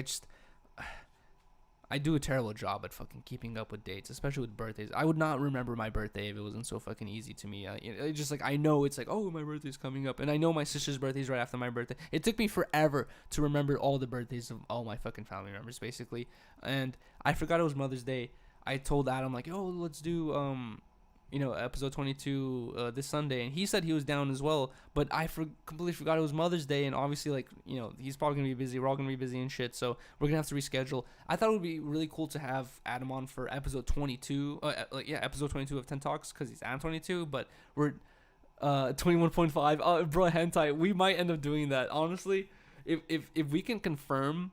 I do a terrible job at fucking keeping up with dates, especially with birthdays. I would not remember my birthday if it wasn't so fucking easy to me. It's just like, I know it's like, oh, my birthday's coming up, and I know my sister's birthday's right after my birthday. It took me forever to remember all the birthdays of all my fucking family members, basically. And I forgot it was Mother's Day. I told Adam like, yo, let's do episode 22 this Sunday, and he said he was down as well, but I completely forgot it was Mother's Day, and obviously, like, you know, he's probably gonna be busy, we're all gonna be busy and shit, so we're gonna have to reschedule. I thought it would be really cool to have Adam on for episode 22 episode 22 of 10 Talks, because he's Adam 22, but we're 21.5. Bro, hentai, we might end up doing that, honestly. If we can confirm,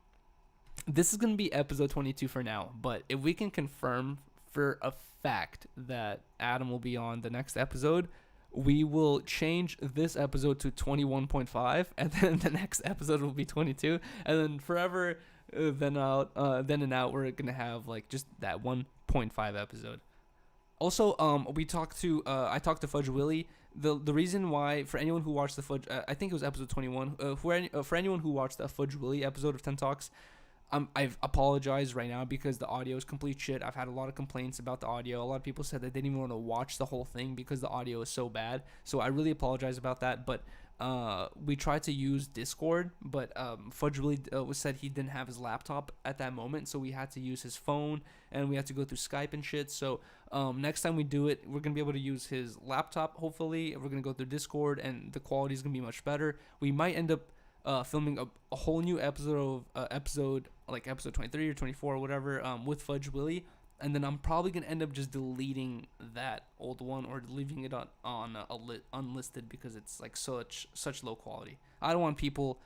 this is gonna be episode 22 for now, but if we can confirm for a fact that Adam will be on the next episode, we will change this episode to 21.5, and then the next episode will be 22, and then forever then and out we're gonna have like just that 1.5 episode. Also, I talked to Fudge Willie. The reason why, for anyone who watched the Fudge, I think it was episode 21, for anyone who watched the Fudge Willie episode of 10 Talks, I've apologized right now because the audio is complete shit. I've had a lot of complaints about the audio. A lot of people said that they didn't even want to watch the whole thing because the audio is so bad. So I really apologize about that. But we tried to use Discord, but Fudge really said he didn't have his laptop at that moment, so we had to use his phone, and we had to go through Skype and shit. So next time we do it, we're going to be able to use his laptop, hopefully. We're going to go through Discord, and the quality is going to be much better. We might end up filming a whole new episode like episode 23 or 24 or whatever with Fudge Willie, and then I'm probably gonna end up just deleting that old one or leaving it on unlisted because it's like such low quality. I don't want people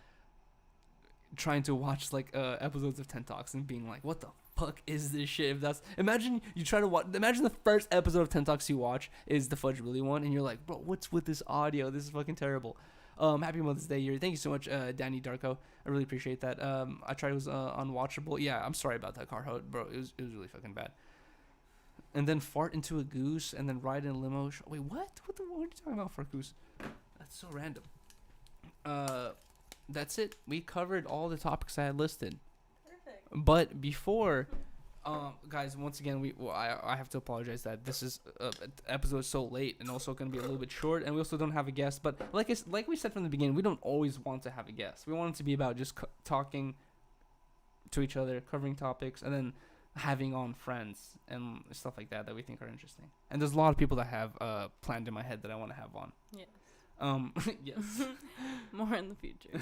trying to watch like episodes of 10 Talks and being like, what the fuck is this shit? If that's imagine you try to watch. Imagine the first episode of 10 Talks you watch is the Fudge Really one, and you're like, bro, what's with this audio? This is fucking terrible. Happy Mother's Day, Yuri. Thank you so much, Danny Darko. I really appreciate that. I tried, it was unwatchable. Yeah, I'm sorry about that, Carho, bro. It was really fucking bad. And then fart into a goose, and then ride in a limo. Wait, what? What are you talking about, fart goose? That's so random. That's it. We covered all the topics I had listed. Perfect. But before, guys, once again, I have to apologize that this is episode so late and also going to be a little bit short, and we also don't have a guest. But like we said from the beginning, we don't always want to have a guest. We want it to be about just talking to each other, covering topics, and then having on friends and stuff like that we think are interesting. And there's a lot of people that have planned in my head that I want to have on. Yes. Yes. More in the future.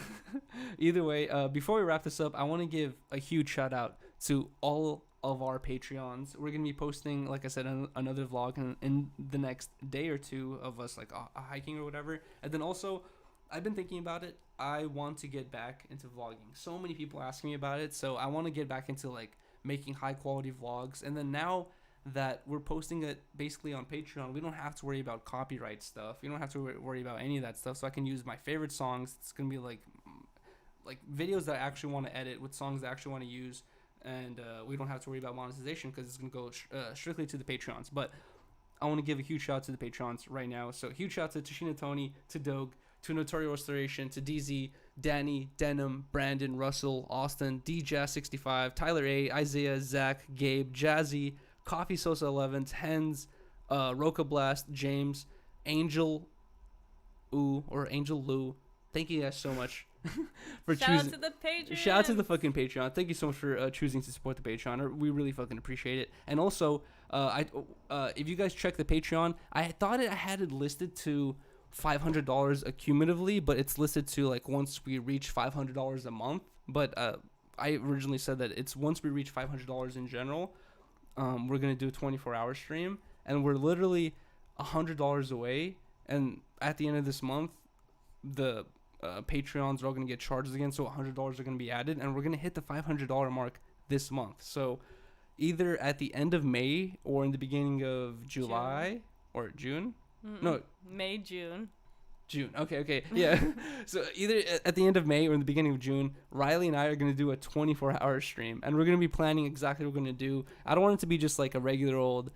Either way, before we wrap this up, I want to give a huge shout out to all of our Patreons. We're gonna be posting, like I said, another vlog in the next day or two of us like hiking or whatever. And then also, I've been thinking about it. I want to get back into vlogging. So many people ask me about it, so I want to get back into like making high quality vlogs. And then now that we're posting it basically on Patreon, we don't have to worry about copyright stuff. We don't have to worry about any of that stuff. So I can use my favorite songs. It's gonna be like videos that I actually want to edit with songs that I actually want to use, and we don't have to worry about monetization because it's gonna go strictly to the Patreons. But I want to give a huge shout out to the Patreons right now. So huge shout out to Tashina Tony, to Doug, to Notorious Restoration, to DZ, Danny, Denim, Brandon, Russell, Austin, DJazz65, Tyler A, Isaiah, Zach, Gabe, Jazzy, Coffee Sosa 11, Hens, Roca Blast, James, Angel Lou. Thank you guys so much for choosing. Shout out to the Patreon. Shout out to the fucking Patreon. Thank you so much for choosing to support the Patreon. We really fucking appreciate it. And also, if you guys check the Patreon, I thought I had it listed to $500 accumulatively, but it's listed to like once we reach $500 a month. But I originally said that it's once we reach $500 in general. We're gonna do a 24-hour stream, and we're literally $100 away. And at the end of this month, the Patreons are all gonna get charged again, so $100 are gonna be added, and we're gonna hit the $500 mark this month. So either at the end of May or in the beginning of July or June. No, May, June. Okay. Yeah. So either at the end of May or in the beginning of June, Rylee and I are going to do a 24-hour stream. And we're going to be planning exactly what we're going to do. I don't want it to be just like a regular old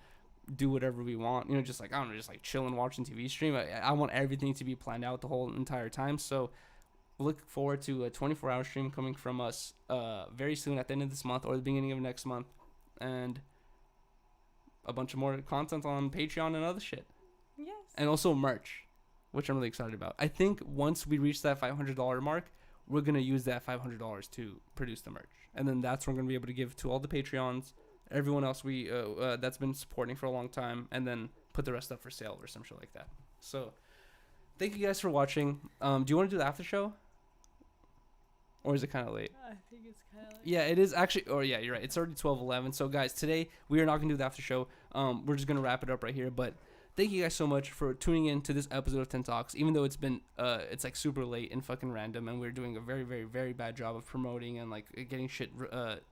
do whatever we want. You know, just like, I don't know, just like chilling, watching TV stream. I want everything to be planned out the whole entire time. So look forward to a 24-hour stream coming from us very soon at the end of this month or the beginning of next month. And a bunch of more content on Patreon and other shit. Yes. And also merch, which I'm really excited about. I think once we reach that $500 mark, we're going to use that $500 to produce the merch. And then that's what we're going to be able to give to all the Patreons, everyone else we that's been supporting for a long time, and then put the rest up for sale or some shit like that. So thank you guys for watching. Do you want to do the after show? Or is it kind of late? I think it's kind of late. Yeah, it is actually. Oh, yeah, you're right. It's already 12:11. So, guys, today we are not going to do the after show. We're just going to wrap it up right here. But thank you guys so much for tuning in to this episode of 10 Talks. Even though it's been, it's like super late and fucking random, and we're doing a very, very, very bad job of promoting and like getting shit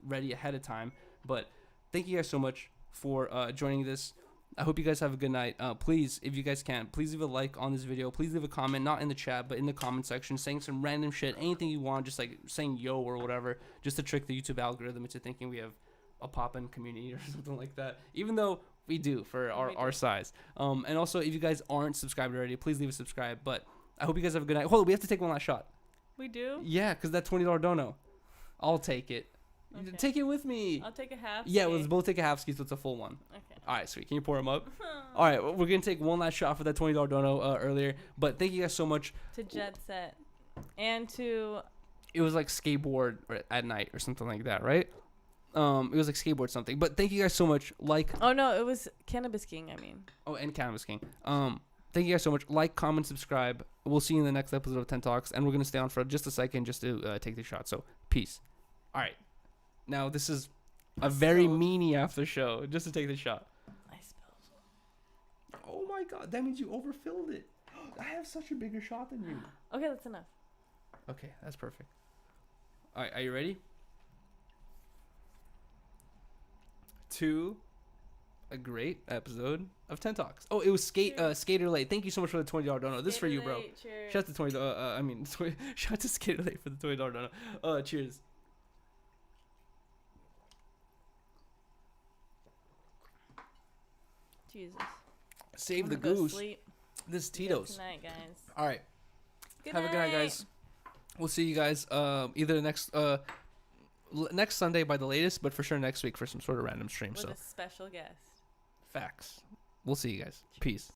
ready ahead of time. But thank you guys so much for joining this. I hope you guys have a good night. Please, if you guys can, please leave a like on this video. Please leave a comment, not in the chat, but in the comment section, saying some random shit, anything you want, just like saying yo or whatever, just to trick the YouTube algorithm into thinking we have a pop-in community or something like that. Even though we do for our size. And also, if you guys aren't subscribed already, please leave a subscribe. But I hope you guys have a good night. Hold on, we have to take one last shot. We do? Yeah, because that $20 dono. I'll take it. Okay. Take it with me. I'll take a half. Yeah, let's both take a half ski, so it's a full one. Okay. All right, sweet. Can you pour them up? All right, we're going to take one last shot for that $20 dono earlier. But thank you guys so much. To Jet Set. And to... It was like skateboard at night or something like that, right? It was like skateboard something. But thank you guys so much. Like... Oh, no, it was Cannabis King, I mean. Oh, and Cannabis King. Thank you guys so much. Like, comment, subscribe. We'll see you in the next episode of 10 Talks. And we're going to stay on for just a second just to take the shot. So, peace. All right. Now, this is a very meanie after show, just to take the shot. I spilled. Oh my god, that means you overfilled it. I have such a bigger shot than you. Okay, that's enough. Okay, that's perfect. All right, are you ready? to a great episode of 10 Talks. Oh, it was Skater Late. Thank you so much for the $20 dono. This is for you, bro. Cheers. Shout out to shout out to Skater Late for the $20 dono. Cheers. Jesus. Save I'm the gonna go goose. sleep. This is Good Tito's. night, guys. All right. Good Have a good night, guys. We'll see you guys either next Sunday by the latest, but for sure next week for some sort of random stream. With So a special guest. facts. We'll see you guys. Peace.